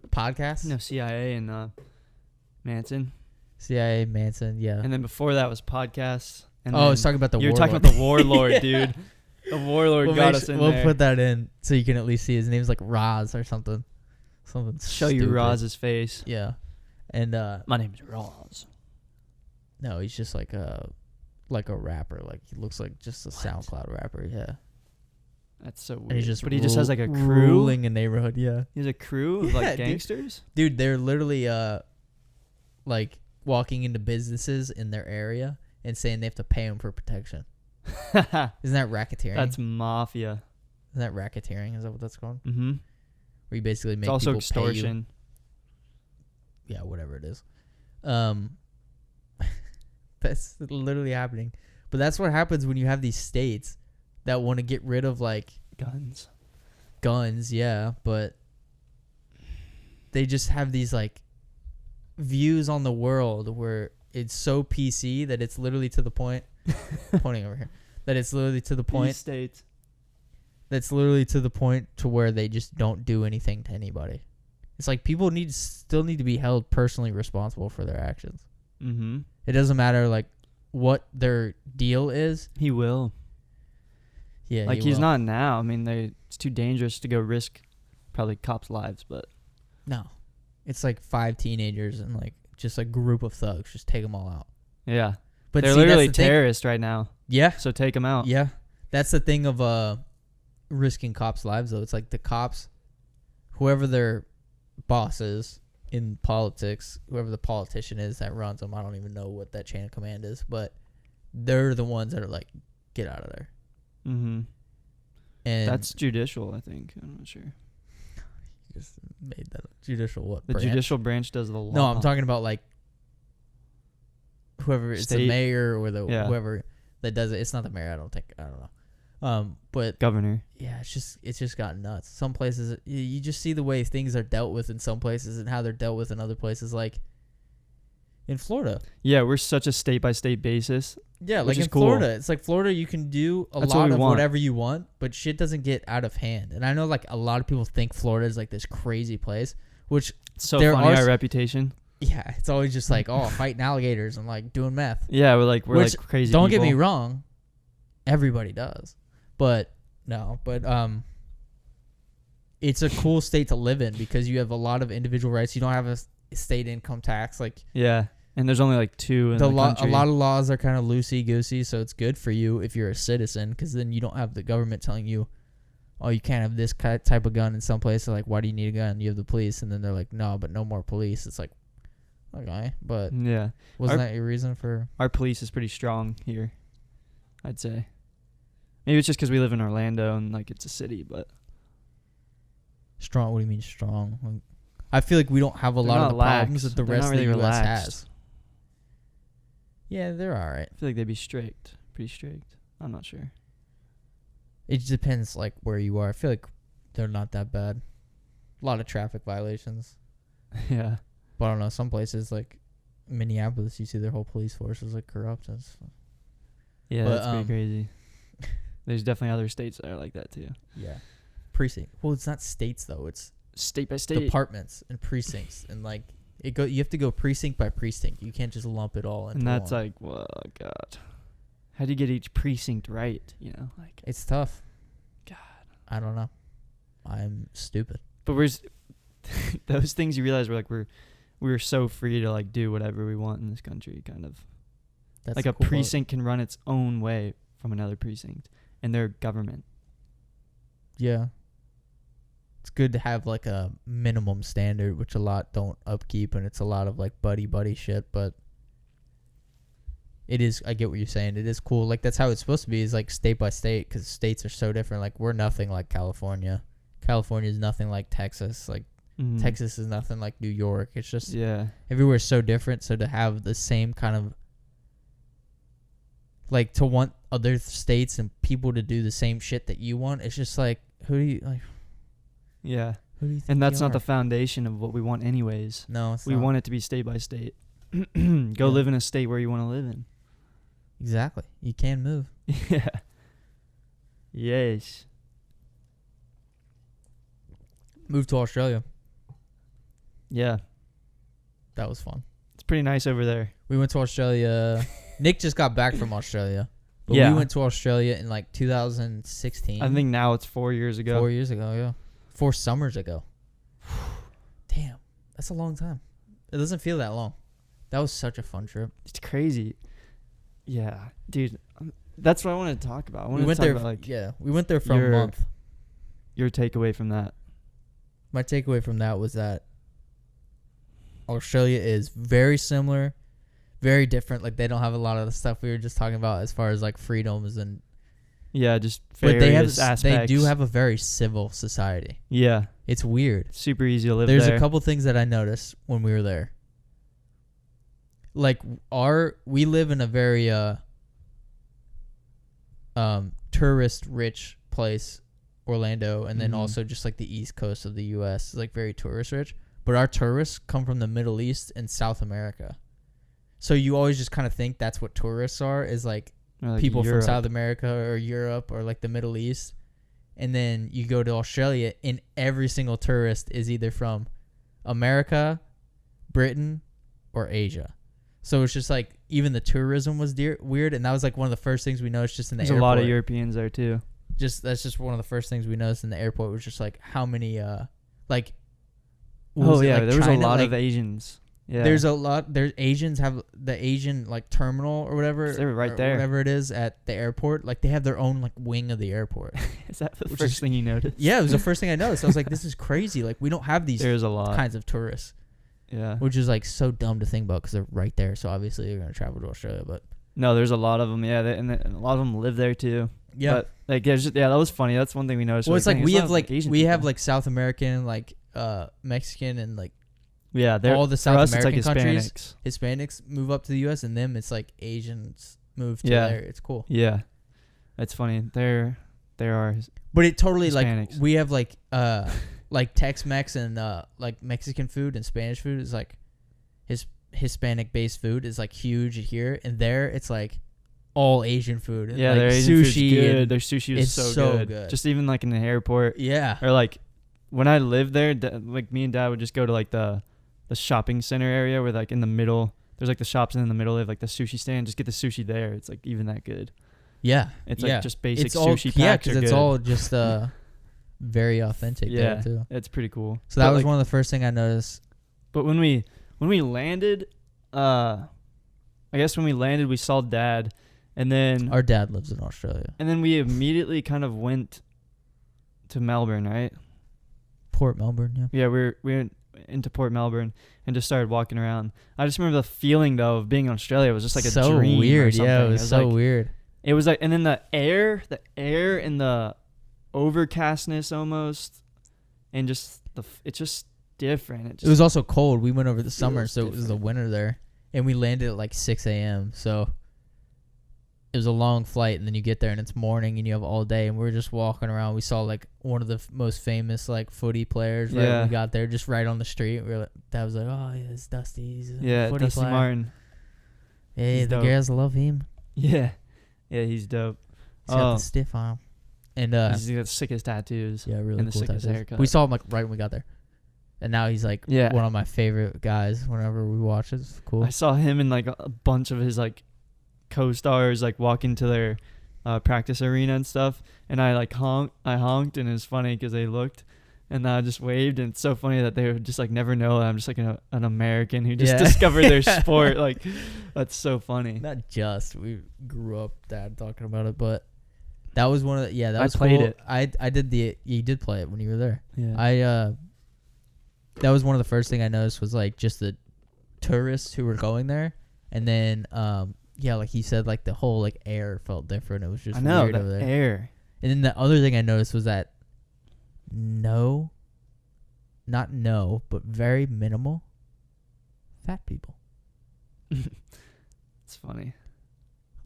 Podcasts? No, CIA and Manson. CIA, Manson, yeah. And then before that was podcasts. And I was talking about the you were warlord. talking about the warlord, Yeah. dude. The warlord got us in we'll there. put that in so you can at least see his name's like Roz or something. Something Show stupid. you Roz's face. Yeah. And My name's Roz. no, he's just like a rapper. Like he looks like just a SoundCloud rapper, yeah. That's so weird. And he's just but he just has like a crew. ruling a neighborhood, yeah. He has a crew of Yeah, like dude. gangsters. Dude, they're literally like walking into businesses in their area and saying they have to pay them for protection. Isn't that racketeering? That's mafia. Isn't that racketeering? Is that what that's called? Mm-hmm. Where you basically make It's also people extortion. pay you. Yeah, whatever it is. That's literally happening. But that's what happens when you have these states that want to get rid of like guns, yeah, but they just have these like views on the world where it's so PC that it's literally to the point pointing over here. That it's literally to the point States. that's literally to the point to where they just don't do anything to anybody. It's like people still need to be held personally responsible for their actions. Mm-hmm. It doesn't matter like what their deal is. He will. Yeah, Like he he's will. not now. I mean, it's too dangerous to go risk probably cops' lives, but No, it's like 5 teenagers and like just a group of thugs. Just take them all out. yeah. But They're see, that's literally the thing. terrorists right now. Yeah, So take them out. yeah. That's the thing of risking cops' lives though. It's like the cops, whoever their boss is in politics, whoever the politician is that runs them. I don't even know what that chain of command is, but they're the ones that are like, get out of there. Mm-hmm. And That's judicial, I think. I'm not sure. you just made that up. Judicial what? The branch? judicial branch does the law. No, I'm talking about like whoever it's the State. mayor or the Yeah. whoever that does it. It's not the mayor. I don't know. But Governor. yeah, it's just gotten nuts. Some places you just see the way things are dealt with in some places and how they're dealt with in other places. Like in Florida. Yeah, we're such a state-by-state basis. Yeah, Which like is in cool. Florida, it's like Florida. You can do a That's what lot we of want. whatever you want, but shit doesn't get out of hand. And I know like a lot of people think Florida is like this crazy place, which It's so There funny, are our reputation. yeah, it's always just like fighting alligators and like doing meth. Yeah, we're like Which, crazy Don't get me people. wrong, everybody does, but it's a cool state to live in because you have a lot of individual rights. You don't have a state income tax. Like Yeah, and there's only like 2 in the a country. lot of laws are kind of loosey goosey, so it's good for you if you're a citizen because then you don't have the government telling you, oh, you can't have this type of gun in some place. They're like, why do you need a gun? You have the police, and then they're like, no, but no more police. It's like, okay, but Yeah, wasn't Our- that your reason for? our police is pretty strong here, I'd say. Maybe it's just because we live in Orlando and like it's a city, but Strong? What do you mean strong? Like, I feel like we don't have a They're lot of not the lax. problems that the They're rest not of the really U.S. relaxed. has. Yeah, they're all right. I feel like they'd be strict, pretty strict. I'm not sure. It just depends, like where you are. I feel like they're not that bad. A lot of traffic violations, Yeah, but I don't know. Some places like Minneapolis, you see their whole police force is like corrupt. yeah, But, that's pretty crazy. There's definitely other states that are like that too. Yeah, precinct. Well, it's not states though. It's State by state. departments and precincts, and like you have to go precinct by precinct. You can't just lump it all into And that's one. like, whoa, God. How do you get each precinct right? You know, like, It's tough. God. I don't know. I'm stupid. But those things you realize we're so free to like do whatever we want in this country, kind of. That's Like the a cool part. precinct can run its own way from another precinct, and their government. Yeah. It's good to have like a minimum standard, which a lot don't upkeep, and it's a lot of like buddy shit, but it is, I get what you're saying. It is cool. Like that's how it's supposed to be, is like state by state, because states are so different. Like we're nothing like California. California is nothing like Texas. Like Mhm. Texas is nothing like New York. It's just Yeah. everywhere's so different. So to have the same kind of, like to want other states and people to do the same shit that you want, it's just like, who do you think And that's you not are? the foundation of what we want anyways. No, it's We not. want it to be state by state. Go Yeah. live in a state where you want to live in. Exactly. You can move. Yeah. Yes. Moved to Australia. Yeah, That was fun. it's pretty nice over there. We went to Australia. Nick just got back from Australia. But Yeah. we went to Australia in like 2016. I think now it's 4 years ago. 4 years ago, yeah. 4 summers ago. Damn. That's a long time. It doesn't feel that long. That was such a fun trip. It's crazy. Yeah, dude. That's what I wanted to talk about. I wanted We went to talk there. about, like, Yeah, we went there for a your- month. your takeaway from that. My takeaway from that was that Australia is very similar, very different. Like they don't have a lot of the stuff we were just talking about as far as like freedoms and. Yeah, just But various they aspects. do have a very civil society. Yeah, It's weird. super easy to live There's there. a couple things that I noticed when we were there. Like we live in a very tourist rich place, Orlando, and then Mhm. also just like the east coast of the US is like very tourist rich. But our tourists come from the Middle East and South America. So you always just kind of think that's what tourists are, is like Or, like, people Europe. from South America or Europe or like the Middle East. And then you go to Australia and every single tourist is either from America, Britain, or Asia. So it's just like even the tourism was weird, and that was like one of the first things we noticed just in the There's airport. a lot of Europeans there too. That's just one of the first things we noticed in the airport was just like how many like Oh yeah, like there was a China, lot like, of Asians. Yeah, There's a lot. There's Asians have the Asian like terminal or whatever. They're right or there. Whatever it is at the airport. Like they have their own like wing of the airport. Is that the which first is- thing you noticed? Yeah, it was the first thing I noticed. I was like, this is crazy. Like we don't have these There's a lot. kinds of tourists, Yeah. which is like so dumb to think about because they're right there. So obviously they're gonna travel to Australia. But No, there's a lot of them. Yeah, and a lot of them live there too. yeah, But like, there's just, that was funny. That's one thing we noticed. well, We're it's like dang, we there's a have lot of like Asian we have people. like South American, like Mexican, and like yeah, they're all the for South us, it's like American countries. Hispanics. Hispanics move up to the U.S. and them it's like Asians move to Yeah. there. It's cool. Yeah, it's funny. There are. But it totally like Hispanics. we have like Tex-Mex and like Mexican food and Spanish food is like Hispanic based food is like huge here, and there it's like all Asian food. And, Yeah, like, their Asian food's sushi. good. And, Their sushi it's is so good. good. Just even like in the airport, yeah, or like when I lived there, like me and Dad would just go to like the shopping center area where like in the middle there's like the shops, and in the middle they have like the sushi stand. Just get the sushi there. It's like even that good. yeah. It's yeah. like just basic it's all, sushi yeah, packs. because are it's good. all just very authentic. Yeah, there too. it's pretty cool. So that But, was like, one of the first thing I noticed. But when we landed, I guess when we landed, we saw Dad, and then Our dad lives in Australia, we immediately kind of went to Melbourne, right? Port Melbourne. Yeah. Yeah, we went into Port Melbourne and just started walking around. I just remember the feeling though of being in Australia was just like a so dream. weird. Or something. Yeah, it was so like, weird. It was like, and then the air and the overcastness almost, and just it's just different. It was also cold. We went over the summer, feels so it was the different. winter there, and we landed at like 6 a.m. So it was a long flight, and then you get there and it's morning, and you have all day. And we were just walking around. We saw like one of the most famous like footy players. Right when we got there, just right on the street. We were like, Dad was like, "Oh yeah, it's Dusty. He's a footy Dusty player. Martin. Hey, He's the dope. girls love him. Yeah, he's dope. He's got the stiff arm, and He's got the sickest tattoos. yeah, really and the cool sickest tattoos. haircut. We saw him like right when we got there, and now he's like Yeah. one of my favorite guys. Whenever we watch it, it's cool. I saw him and like a bunch of his like co-stars like walk into their practice arena and stuff, and I honked, and it was funny because they looked, and I just waved, and it's so funny that they would just like never know I'm just like an American who just Yeah. discovered their sport. Like, that's so funny. Not just we grew up, Dad talking about it, but that was one of the, that I was played cool. it. I did you did play it when you were there. Yeah. That was one of the first thing I noticed was like just the tourists who were going there, and then like he said, like the whole like air felt different. It was just I know weird the over there. air. And then the other thing I noticed was that but very minimal fat people. It's funny.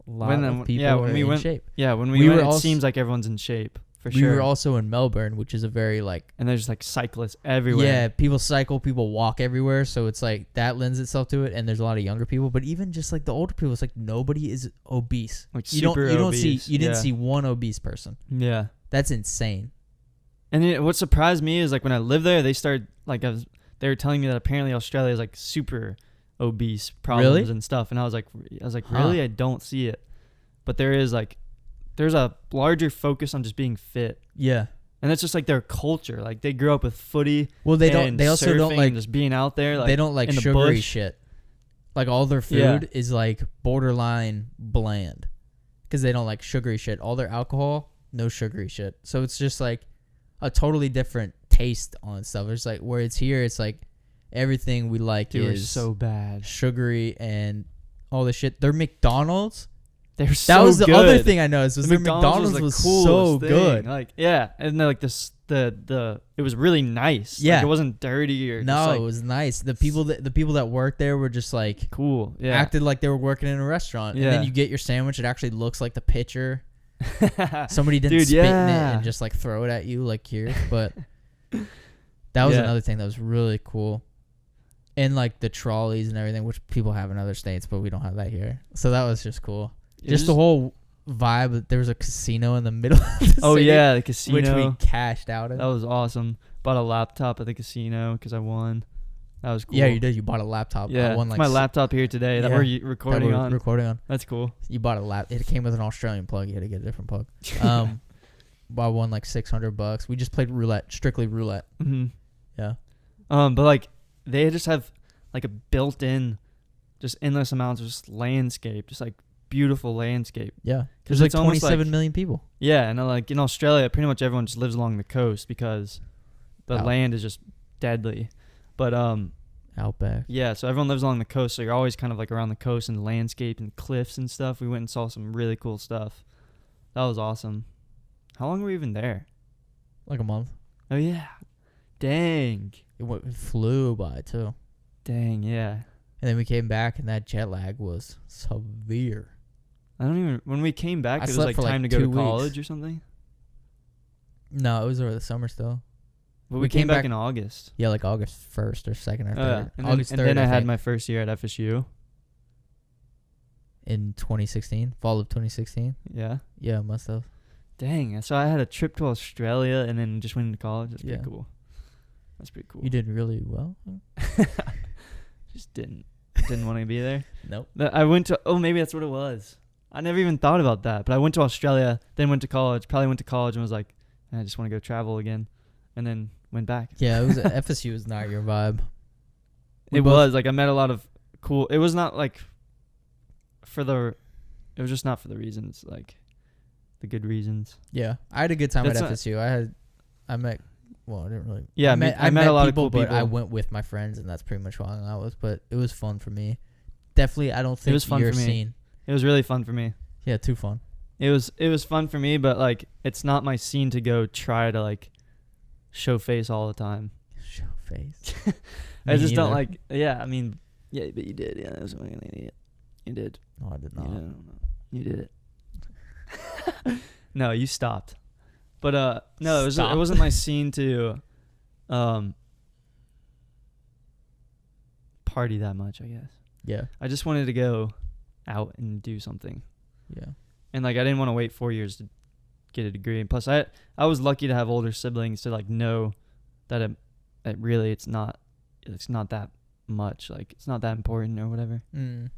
A lot of people when are we in went, shape. Yeah, when We we were went, it also- seems like everyone's in shape for We sure. were also in Melbourne, which is a very like and there's like cyclists everywhere. yeah, people cycle, people walk everywhere, so it's like that lends itself to it. And there's a lot of younger people, but even just like the older people, it's like nobody is obese. Like You don't super see obese, you didn't yeah. see one obese person. Yeah. That's insane. And then what surprised me is like when I lived there, they were telling me that apparently Australia is like super obese problems Really? and stuff. And I was like, Huh. really? I don't see it. But there's a larger focus on just being fit. Yeah. And that's just like their culture. Like they grew up with footy. Well, they don't. and They also don't surfing like. and just being out there. Like They don't like in the sugary bush. shit. Like all their food is like borderline bland, because they don't like sugary shit. All their alcohol, no sugary shit. So it's just like a totally different taste on stuff. It's like where it's here, it's like everything we like They were is so bad. sugary and all the shit. Their McDonald's. They're That so was the good. other thing I noticed was The their McDonald's the was coolest so thing. good. Like yeah, and then like this the it was really nice. Yeah. Like, it wasn't dirty or No, just, like, it was nice. The people that worked there were just like cool. Yeah. acted like they were working in a restaurant. And Yeah. then you get your sandwich, it actually looks like the picture. Somebody didn't Dude, spit in it yeah. and just like throw it at you like here. But that was Yeah. another thing that was really cool. And like the trolleys and everything, which people have in other states, but we don't have that here. So that was just cool. It Just was- the whole vibe. There was a casino in the middle of the Oh city, yeah, the casino. which we cashed out in. That was awesome. Bought a laptop at the casino because I won. That was cool. Yeah, you did. You bought a laptop. Yeah, I won, it's like, my laptop here today that Yeah, we're that recording we're on. recording on. That's cool. You bought a lap. It came with an Australian plug. You had to get a different plug. But I won like $600. We just played roulette, strictly roulette. Mm-hmm. Yeah. But like they just have like a built-in, just endless amounts of just landscape, just like beautiful landscape. Yeah. 'Cause There's like it's almost 27 like- million people. Yeah, and like in Australia, pretty much everyone just lives along the coast because the Out. land is just deadly. But Outback. yeah, so everyone lives along the coast, so you're always kind of like around the coast and the landscape and cliffs and stuff. We went and saw some really cool stuff. That was awesome. How long were we even there? Like a month. Oh yeah, dang, It flew by too. dang, yeah. And then we came back and that jet lag was severe. I don't even. When we came back, I it was slept like for, like, time to go 2 to weeks. college or something. No, it was over the summer still. But We we came came back back- in August. Yeah, like August 1st or 2nd or 3rd. And then, August 3rd, and then I had think, my first year at FSU. in 2016, fall of 2016. Yeah. Yeah, must have. Dang. So I had a trip to Australia and then just went into college. That's Yeah. pretty cool. That's pretty cool. You did really well. Just didn't want to be there. Nope. I went to. Oh, maybe that's what it was. I never even thought about that. But I went to Australia, then went to college. Probably went to college and was like, I just want to go travel again, and then went back. Yeah, it was FSU was not your vibe. We It both- was like I met a lot of cool. It was not like for the. It was just not for the reasons like the good reasons. Yeah, I had a good time That's at not- FSU. I met. Well, I didn't really. Yeah, I met a lot of cool but I people. went with my friends, and that's pretty much who I hung out with. But it was fun for me. Definitely, I don't think was fun your for me. scene. It was really fun for me. Yeah, too fun. It was fun for me, but like it's not my scene to go try to like show face all the time. Show face. I Me just don't neither. like. Yeah, I mean, yeah, but you did. Yeah, that was an idiot. You did. No, I did You not. did. You did it. No, you stopped. But no, it Stopped? wasn't my scene to party that much, I guess. Yeah, I just wanted to go out and do something. yeah, And like I didn't want to wait 4 years to get a degree. And plus I was lucky to have older siblings to like know that it really it's not that much. Like it's not that important or whatever. Mm.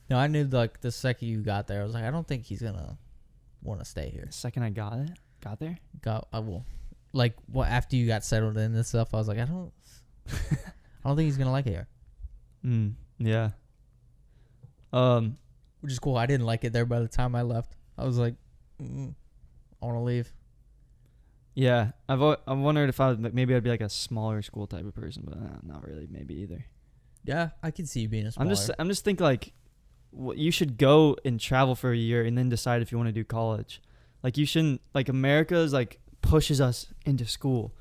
No, I knew like the second you got there, I was like, I don't think he's gonna want to stay here. The second I got there. I will. Like, what after you got settled in and stuff, I was like, I don't think he's gonna like it here. Yeah. Which is cool. I didn't like it there by the time I left. I was like, I want to leave. Yeah. I wondered if maybe I'd be like a smaller school type of person, but not really. Maybe either. Yeah, I could see you being a smaller. I'm just thinking like, you should go and travel for a year and then decide if you want to do college. Like you shouldn't like America is like pushes us into school,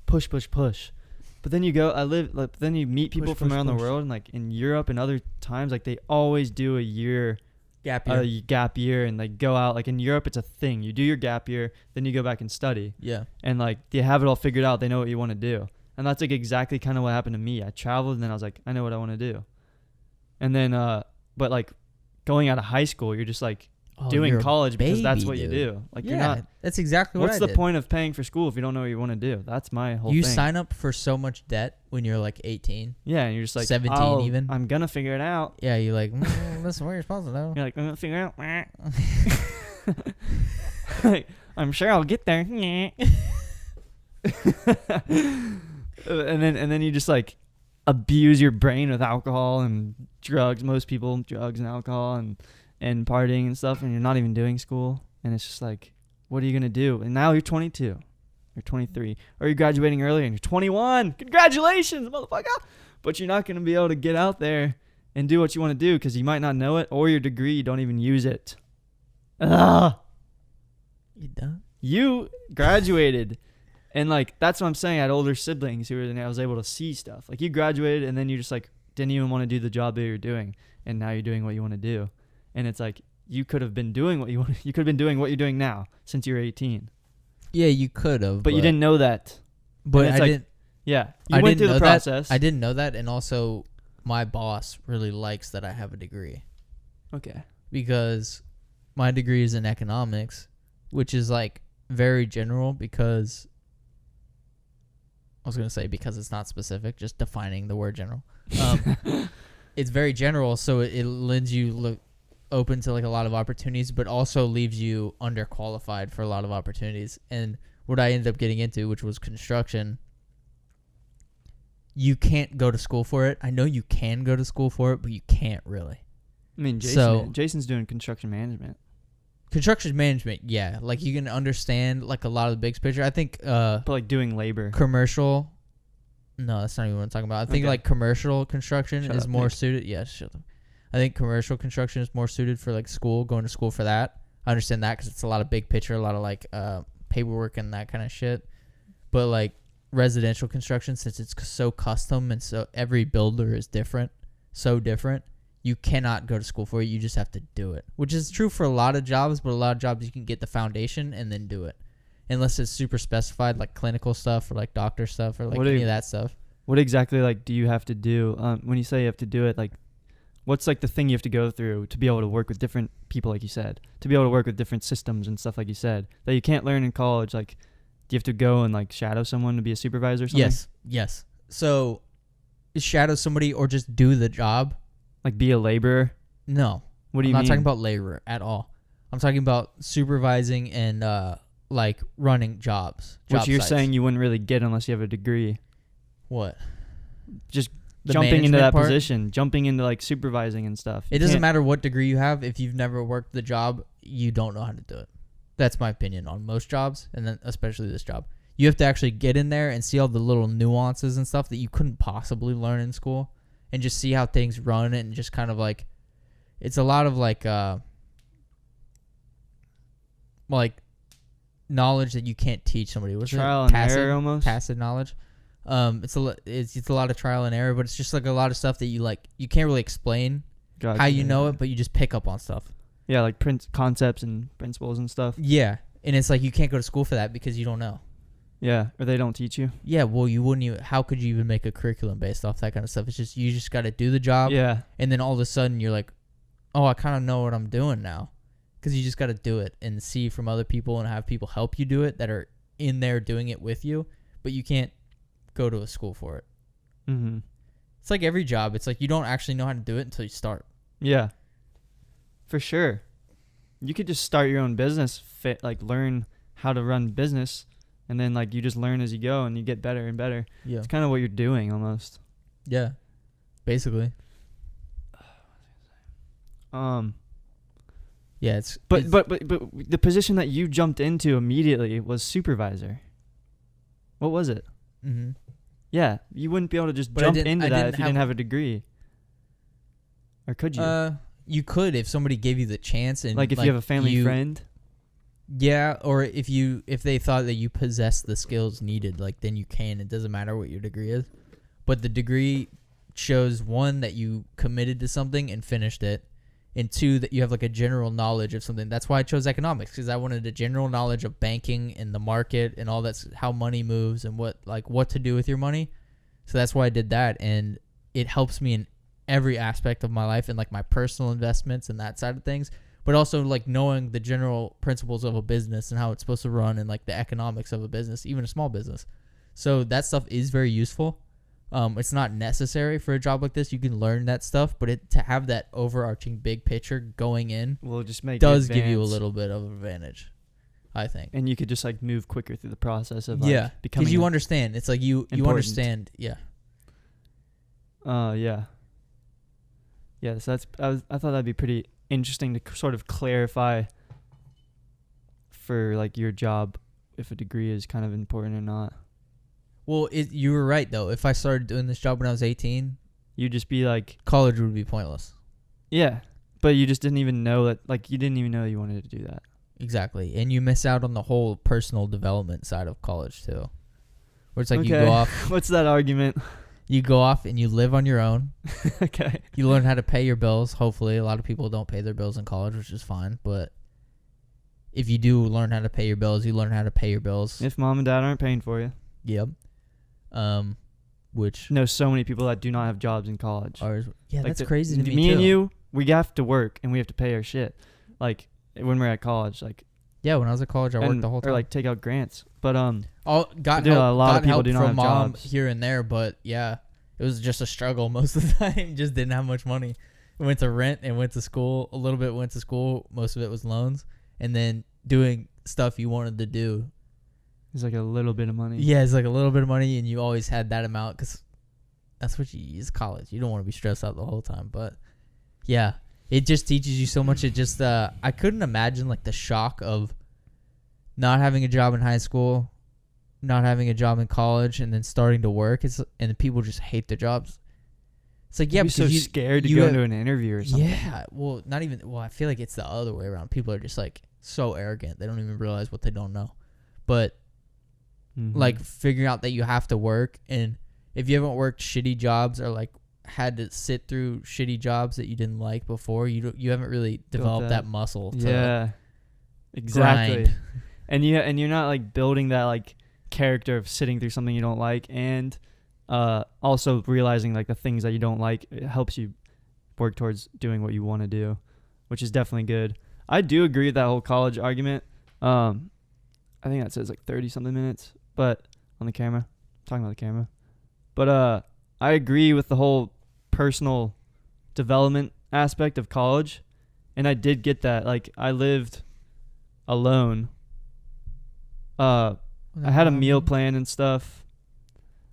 push. But then you go, then you meet people Push, from push, around push. the world, and like in Europe and other times, like they always do a year, gap year. a gap year, and like go out. Like in Europe, it's a thing. You do your gap year, then you go back and study, Yeah. and like they have it all figured out. They know what you want to do, and that's like exactly kind of what happened to me. I traveled, and then I was like, I know what I want to do, and then but like going out of high school, you're just like Oh, doing you're a college because that's baby, what you dude. do. Like Yeah, you're not. that's exactly What's what I the did. point of paying for school if you don't know what you want to do? That's my whole You thing. sign up for so much debt when you're like 18. Yeah, and you're just like 17 "Oh, even. I'm gonna figure it out. Yeah, you're like, that's what you're supposed to know. You're like, I'm gonna figure it out. Like, I'm sure I'll get there. and then you just like abuse your brain with alcohol and drugs. Most people drugs and alcohol and partying and stuff, and you're not even doing school. And it's just like, what are you gonna do? And now you're 22, you're 23, or you're graduating earlier and you're 21. Congratulations, motherfucker! But you're not gonna be able to get out there and do what you want to do because you might not know it, or your degree you don't even use it. Ugh. You done? You graduated. And like that's what I'm saying. I had older siblings who were, and I was able to see stuff. Like you graduated, and then you just like didn't even want to do the job that you're doing, and now you're doing what you want to do. And it's like you could have been doing what you want. You could have been doing what you're doing now since you're 18. Yeah, you could have. But you didn't know that. But it's I like, didn't. Yeah, you I went didn't through know the process. that. I didn't know that, and also my boss really likes that I have a degree Okay. because my degree is in economics, which is like very general because. I was going to say because it's not specific, just defining the word general. It's very general, so it lends you open to like a lot of opportunities, but also leaves you underqualified for a lot of opportunities. And what I ended up getting into, which was construction, you can't go to school for it. I know you can go to school for it, but you can't really. I mean, Jason's doing construction management. Construction management, yeah. Like you can understand like a lot of the big picture. I think But like doing labor. commercial. No, that's not even what I'm talking about. I think Okay. like commercial construction Shut is up, more Nick. suited. Yeah, shut up. I think commercial construction is more suited for like school, going to school for that. I understand that because it's a lot of big picture, a lot of like paperwork and that kind of shit. But like residential construction, since it's so custom and so every builder is different, so different, you cannot go to school for it. You just have to do it, which is true for a lot of jobs, but a lot of jobs you can get the foundation and then do it. Unless it's super specified, like clinical stuff or like doctor stuff or like any of that stuff. What exactly like do you have to do when you say you have to do it? Like, what's like the thing you have to go through to be able to work with different people, like you said, to be able to work with different systems and stuff, like you said, that you can't learn in college? Like, do you have to go and like shadow someone to be a supervisor or something? Yes. So, shadow somebody or just do the job. Like be a laborer? No. What do you I'm mean? not talking about labor at all. I'm talking about supervising and like running jobs. Which you're sites. saying you wouldn't really get unless you have a degree. What? Just The jumping into management that part? position, jumping into like supervising and stuff. It doesn't matter what degree you have. If you've never worked the job, you don't know how to do it. That's my opinion on most jobs, and then especially this job. You have to actually get in there and see all the little nuances and stuff that you couldn't possibly learn in school, and just see how things run, and just kind of like, it's a lot of like knowledge that you can't teach somebody. What's trial it? and error almost. Tacit knowledge. It's a lot of trial and error, but it's just like a lot of stuff that you can't really explain Gotcha. how you know it, but you just pick up on stuff. Yeah, like concepts and principles and stuff. Yeah, and it's like you can't go to school for that because you don't know. Yeah, or they don't teach you. Yeah, well, you wouldn't even. How could you even make a curriculum based off that kind of stuff? It's just you just got to do the job. Yeah. And then all of a sudden you're like, oh, I kind of know what I'm doing now, because you just got to do it and see from other people and have people help you do it that are in there doing it with you, but you can't go to a school for it. Mm-hmm. It's like every job. It's like you don't actually know how to do it until you start. Yeah. For sure. You could just start your own business, like learn how to run business, and then like you just learn as you go and you get better and better. Yeah. It's kind of what you're doing almost. Yeah. Basically. Yeah, But the position that you jumped into immediately was supervisor. What was it? Mm-hmm. Yeah, you wouldn't be able to just But I jump didn't- into I that didn't if you didn't have a degree. Or could you? You could if somebody gave you the chance, and like if you have a family friend. Yeah, or if they thought that you possess the skills needed, like then you can. It doesn't matter what your degree is, but the degree shows, one, that you committed to something and finished it, and two, that you have like a general knowledge of something. That's why I chose economics, because I wanted a general knowledge of banking and the market and all that's how money moves and what to do with your money. So that's why I did that, and it helps me in every aspect of my life and like my personal investments and that side of things, but also like knowing the general principles of a business and how it's supposed to run and like the economics of a business, even a small business. So that stuff is very useful. It's not necessary for a job like this. You can learn that stuff, but to have that overarching big picture going in will just make does give you a little bit of advantage, I think. And you could just like move quicker through the process of becoming, because you like, understand. It's like you understand. Yeah. Yeah. Yeah. So I thought that'd be pretty interesting to sort of clarify for like your job if a degree is kind of important or not. Well, you were right, though. If I started doing this job when I was 18, you'd just be like... college would be pointless. Yeah, but you just didn't even know that... Like, you didn't even know you wanted to do that. Exactly. And you miss out on the whole personal development side of college, too. Where it's like you go off... What's that argument? You go off and you live on your own. Okay. You learn how to pay your bills, hopefully. A lot of people don't pay their bills in college, which is fine. But if you do learn how to pay your bills, you learn how to pay your bills. If mom and dad aren't paying for you. Yep. Which know so many people that do not have jobs in college. Yeah, like that's crazy to me Me too. And you, we have to work and we have to pay our shit. Like when we're at college, like yeah, when I was at college, I worked the whole time. Or like take out grants, but got a lot of people help do not from have mom jobs here and there, but yeah, it was just a struggle most of the time. Just didn't have much money. Went to rent and went to school. A little bit went to school. Most of it was loans, and then doing stuff you wanted to do. It's like a little bit of money. Yeah, it's like a little bit of money, and you always had that amount because that's what you use college. You don't want to be stressed out the whole time, but yeah, it just teaches you so much. It just I couldn't imagine like the shock of not having a job in high school, not having a job in college, and then starting to work. And people just hate their jobs. It's like, yeah, because you're so scared to go into an interview or something. Yeah, well, not even. Well, I feel like it's the other way around. People are just like so arrogant; they don't even realize what they don't know. But like figuring out that you have to work, and if you haven't worked shitty jobs or like had to sit through shitty jobs that you didn't like before, you haven't really developed that muscle. Yeah, exactly. Grind. And you're not like building that like character of sitting through something you don't like, and also realizing like the things that you don't like. It helps you work towards doing what you want to do, which is definitely good. I do agree with that whole college argument. I think that says like 30 something minutes, but on the camera, I'm talking about the camera. But I agree with the whole personal development aspect of college, and I did get that. Like I lived alone. I had a meal plan and stuff,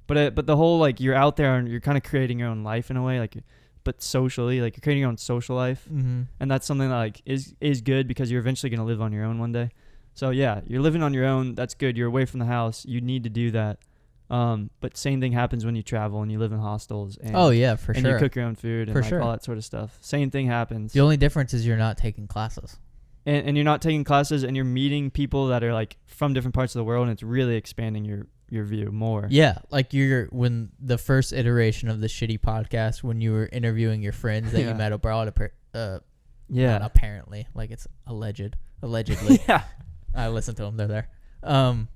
but the whole like you're out there and you're kind of creating your own life in a way, like, but socially, like you're creating your own social life, and that's something that like is good because you're eventually gonna live on your own one day. So yeah, you're living on your own. That's good. You're away from the house. You need to do that. But same thing happens when you travel and you live in hostels. And, oh yeah, for and sure. And you cook your own food and for like sure. all that sort of stuff. Same thing happens. The only difference is you're not taking classes. And you're not taking classes, and you're meeting people that are like from different parts of the world, and it's really expanding your view more. Yeah, like when the first iteration of the shitty podcast, when you were interviewing your friends that you met abroad, not apparently, like it's allegedly. Yeah, I listened to them. They're there.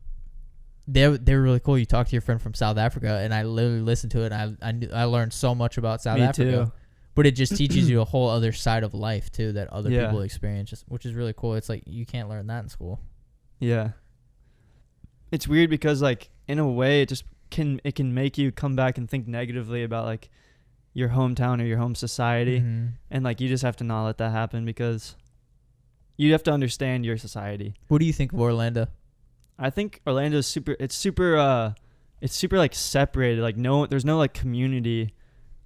They were really cool. You talked to your friend from South Africa, and I literally listened to it. And I learned so much about South Africa. Too. But it just teaches you a whole other side of life too that other people experience, which is really cool. It's like you can't learn that in school. Yeah. It's weird because like in a way it can make you come back and think negatively about like your hometown or your home society, and like you just have to not let that happen because you have to understand your society. What do you think of Orlando? I think Orlando is super like separated. Like there's no like community.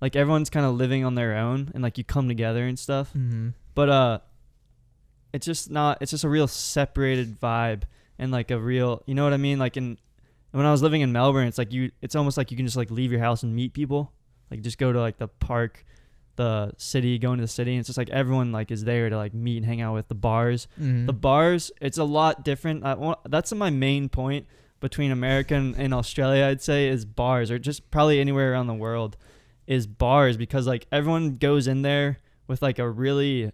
Like everyone's kind of living on their own, and like you come together and stuff. But it's just a real separated vibe, and like a real, you know what I mean? Like when I was living in Melbourne, it's almost like you can just like leave your house and meet people. Like just go to like the park, the city, go into the city, and it's just like everyone like is there to like meet and hang out with. The bars. The bars, it's a lot different. That's my main point between America and Australia, I'd say, is bars, or just probably anywhere around the world. Is bars, because like everyone goes in there with like a really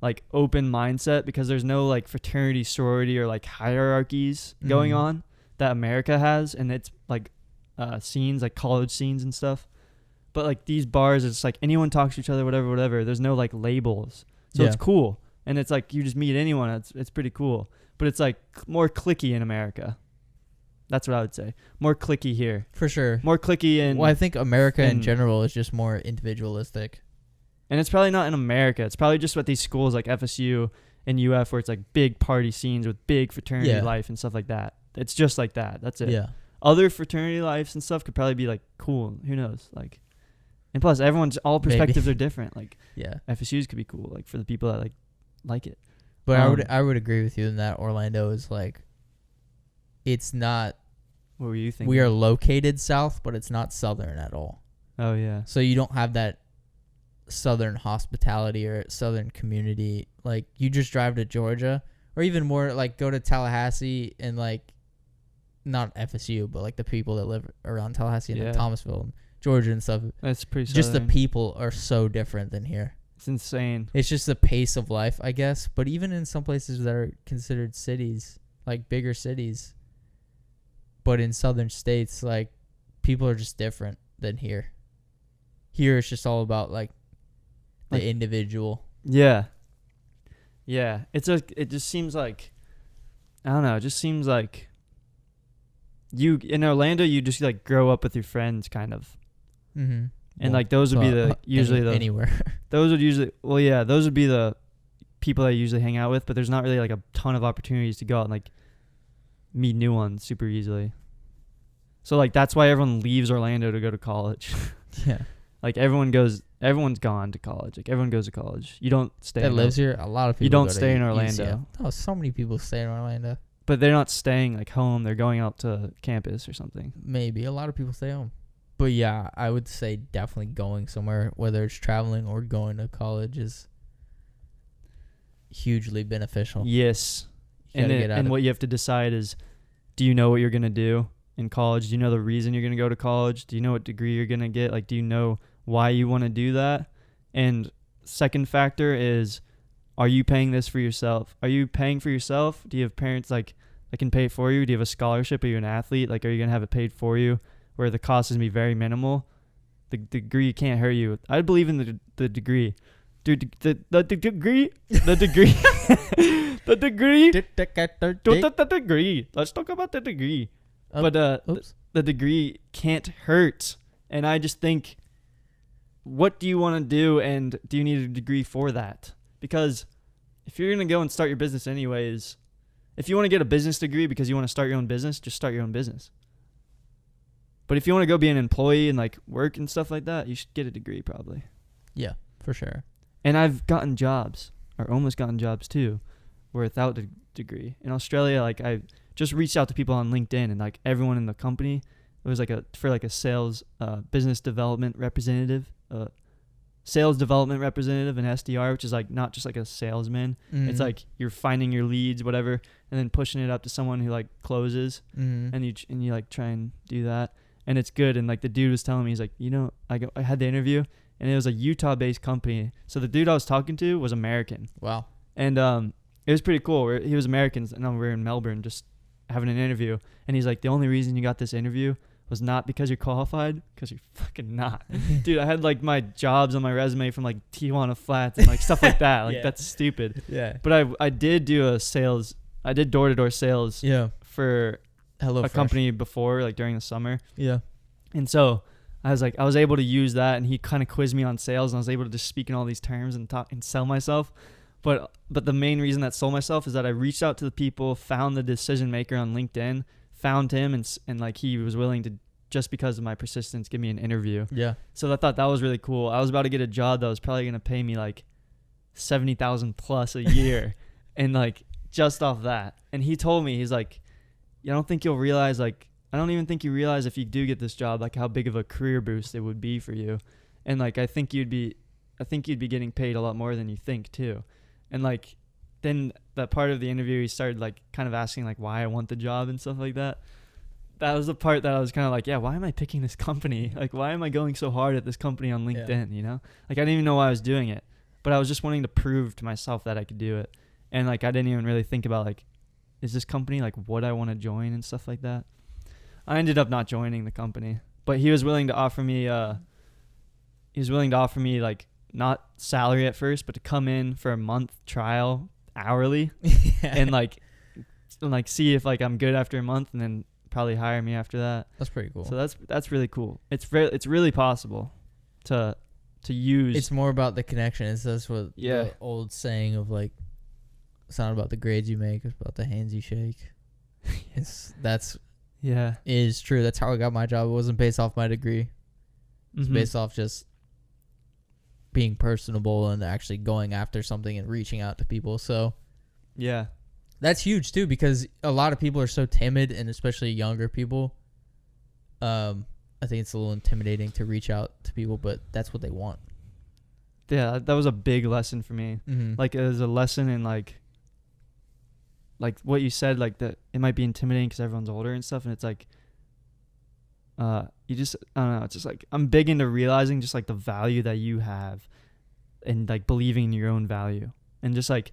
like open mindset, because there's no like fraternity, sorority, or like hierarchies going on that America has, and it's like scenes, like college scenes and stuff. But like these bars, it's like anyone talks to each other, whatever. There's no like labels, so it's cool. and it's like you just meet anyone. It's pretty cool, but it's like more cliquey in America. That's what I would say. More cliquey here. For sure. More cliquey in. Well, I think America in general is just more individualistic. And it's probably not in America. It's probably just at these schools like FSU and UF where it's like big party scenes with big fraternity life and stuff like that. It's just like that. That's it. Yeah. Other fraternity lives and stuff could probably be like cool. Who knows? Like, and plus all perspectives are different. Like, yeah, FSU's could be cool. Like for the people that like it. But I would agree with you in that Orlando is like, it's not. What were you thinking? We are located south, but it's not southern at all. Oh yeah. So you don't have that southern hospitality or southern community. Like you just drive to Georgia, or even more like go to Tallahassee and like, not FSU, but like the people that live around Tallahassee and Thomasville and Georgia and stuff. That's pretty southern. Just the people are so different than here. It's insane. It's just the pace of life, I guess. But even in some places that are considered cities, like bigger cities, but in southern states, like people are just different than here. Here it's just all about like the individual. Yeah. Yeah. It just seems like, I don't know, it just seems like you in Orlando you just like grow up with your friends kind of. Mm-hmm. And like those would be the usually the anywhere. Those would be the people I usually hang out with, but there's not really like a ton of opportunities to go out and like meet new ones super easily. So like that's why everyone leaves Orlando to go to college. Yeah. Like everyone's gone to college. Like everyone goes to college. You don't stay. That lives here. A lot of people. You don't stay in Orlando. UCF. Oh, so many people stay in Orlando. But they're not staying like home. They're going out to campus or something. Maybe a lot of people stay home. But yeah, I would say definitely going somewhere, whether it's traveling or going to college, is hugely beneficial. Yes. And what you have to decide is, do you know what you're going to do in college? Do you know the reason you're going to go to college? Do you know what degree you're going to get? Like, do you know why you want to do that? And second factor is, are you paying this for yourself? Are you paying for yourself? Do you have parents like that can pay it for you? Do you have a scholarship? Are you an athlete? Like, are you going to have it paid for you where the cost is going to be very minimal? The degree can't hurt you. I believe in the degree. Dude, the degree. The degree. The degree. The degree. Let's talk about the degree. But the degree can't hurt. And I just think, what do you want to do, and do you need a degree for that? Because if you're going to go and start your business anyways, if you want to get a business degree because you want to start your own business, just start your own business. But if you want to go be an employee and like work and stuff like that, you should get a degree probably. Yeah, for sure. And I've gotten jobs, or almost gotten jobs too, without a degree. In Australia, like I just reached out to people on LinkedIn, and like everyone in the company, it was like a sales business development representative, sales development representative, an SDR, which is like not just like a salesman. Mm-hmm. It's like you're finding your leads, whatever, and then pushing it up to someone who like closes, and you like try and do that, and it's good. And like the dude was telling me, he's like, I had the interview, and it was a Utah-based company. So the dude I was talking to was American. Wow. And it was pretty cool. He was American, and we were in Melbourne just having an interview, and he's like, the only reason you got this interview was not because you're qualified, because you're fucking not. Dude, I had like my jobs on my resume from like Tijuana Flats and like stuff like that. Like that's stupid. Yeah. But I did do I did door-to-door sales for a company before, like during the summer. Yeah. And so I was able to use that, and he kind of quizzed me on sales, and I was able to just speak in all these terms and talk and sell myself. But the main reason that sold myself is that I reached out to the people, found the decision maker on LinkedIn, found him, and like he was willing to, just because of my persistence, give me an interview. Yeah. So I thought that was really cool. I was about to get a job that was probably going to pay me like $70,000 plus a year, and like just off that. And he told me, he's like, I don't even think you realize if you do get this job, like how big of a career boost it would be for you. And like I think you'd be getting paid a lot more than you think too. And like then that part of the interview, he started like kind of asking like why I want the job and stuff like that. That was the part that I was kind of like, yeah, why am I picking this company? Like, why am I going so hard at this company on LinkedIn, you know? Like, I didn't even know why I was doing it. But I was just wanting to prove to myself that I could do it. And, like, I didn't even really think about, like, is this company, like, what I want to join and stuff like that? I ended up not joining the company. But he was willing to offer me, like, not salary at first, but to come in for a month trial hourly and like see if like I'm good after a month, and then probably hire me after that. That's pretty cool. So that's really cool. It's really possible to use. It's more about the connection. That's what the old saying of like, it's not about the grades you make, it's about the hands you shake. Is true. That's how I got my job. It wasn't based off my degree. It's based off just being personable and actually going after something and reaching out to people. So yeah, that's huge too, because a lot of people are so timid, and especially younger people. I think it's a little intimidating to reach out to people, but that's what they want. Yeah, that was a big lesson for me. Like it was a lesson in like what you said, like that it might be intimidating because everyone's older and stuff, and it's like you just, I don't know, it's just like I'm big into realizing just like the value that you have and like believing in your own value, and just like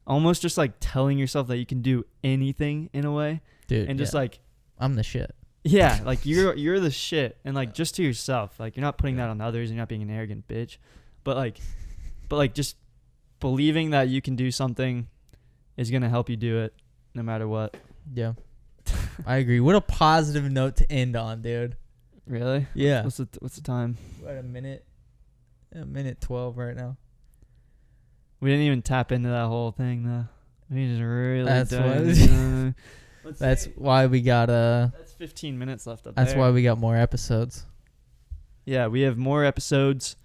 almost just like telling yourself that you can do anything in a way, dude, and just like I'm the shit. Yeah, like you're the shit, and like just to yourself, like you're not putting that on others, you're not being an arrogant bitch, but like just believing that you can do something is gonna help you do it no matter what. Yeah, I agree. What a positive note to end on, dude. Really? Yeah. What's the time? What, a minute 12 right now. We didn't even tap into that whole thing though. We just really. That's why we got That's 15 minutes left up there. That's why we got more episodes. Yeah, we have more episodes.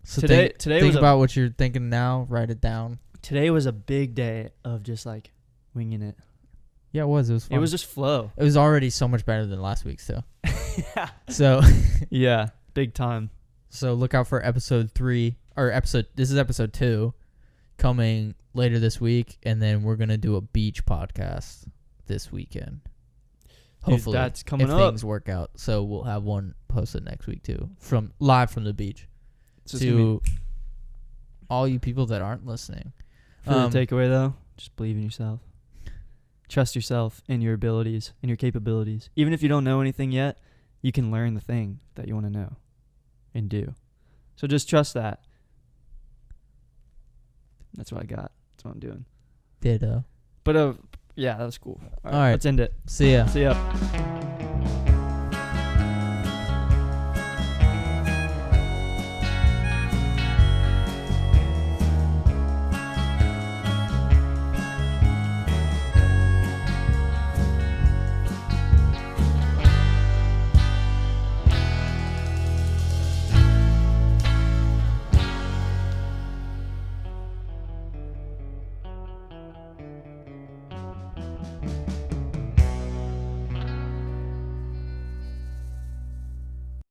So today think was about what you're thinking now. Write it down. Today was a big day of just like winging it. Yeah, it was. It was fun. It was just flow. It was already so much better than last week's too. Yeah. So. Yeah, big time. So look out for episode 3 or episode. This is episode 2, coming later this week, and then we're gonna do a beach podcast this weekend. Hopefully, dude, that's coming if up. Things work out. So we'll have one posted next week too, live from the beach. So to all you people that aren't listening. For the takeaway though, just believe in yourself. Trust yourself and your abilities and your capabilities. Even if you don't know anything yet, you can learn the thing that you want to know and do. So just trust that. That's what I got. That's what I'm doing. Ditto. But yeah, that was cool. All right. Let's end it. See ya. See ya.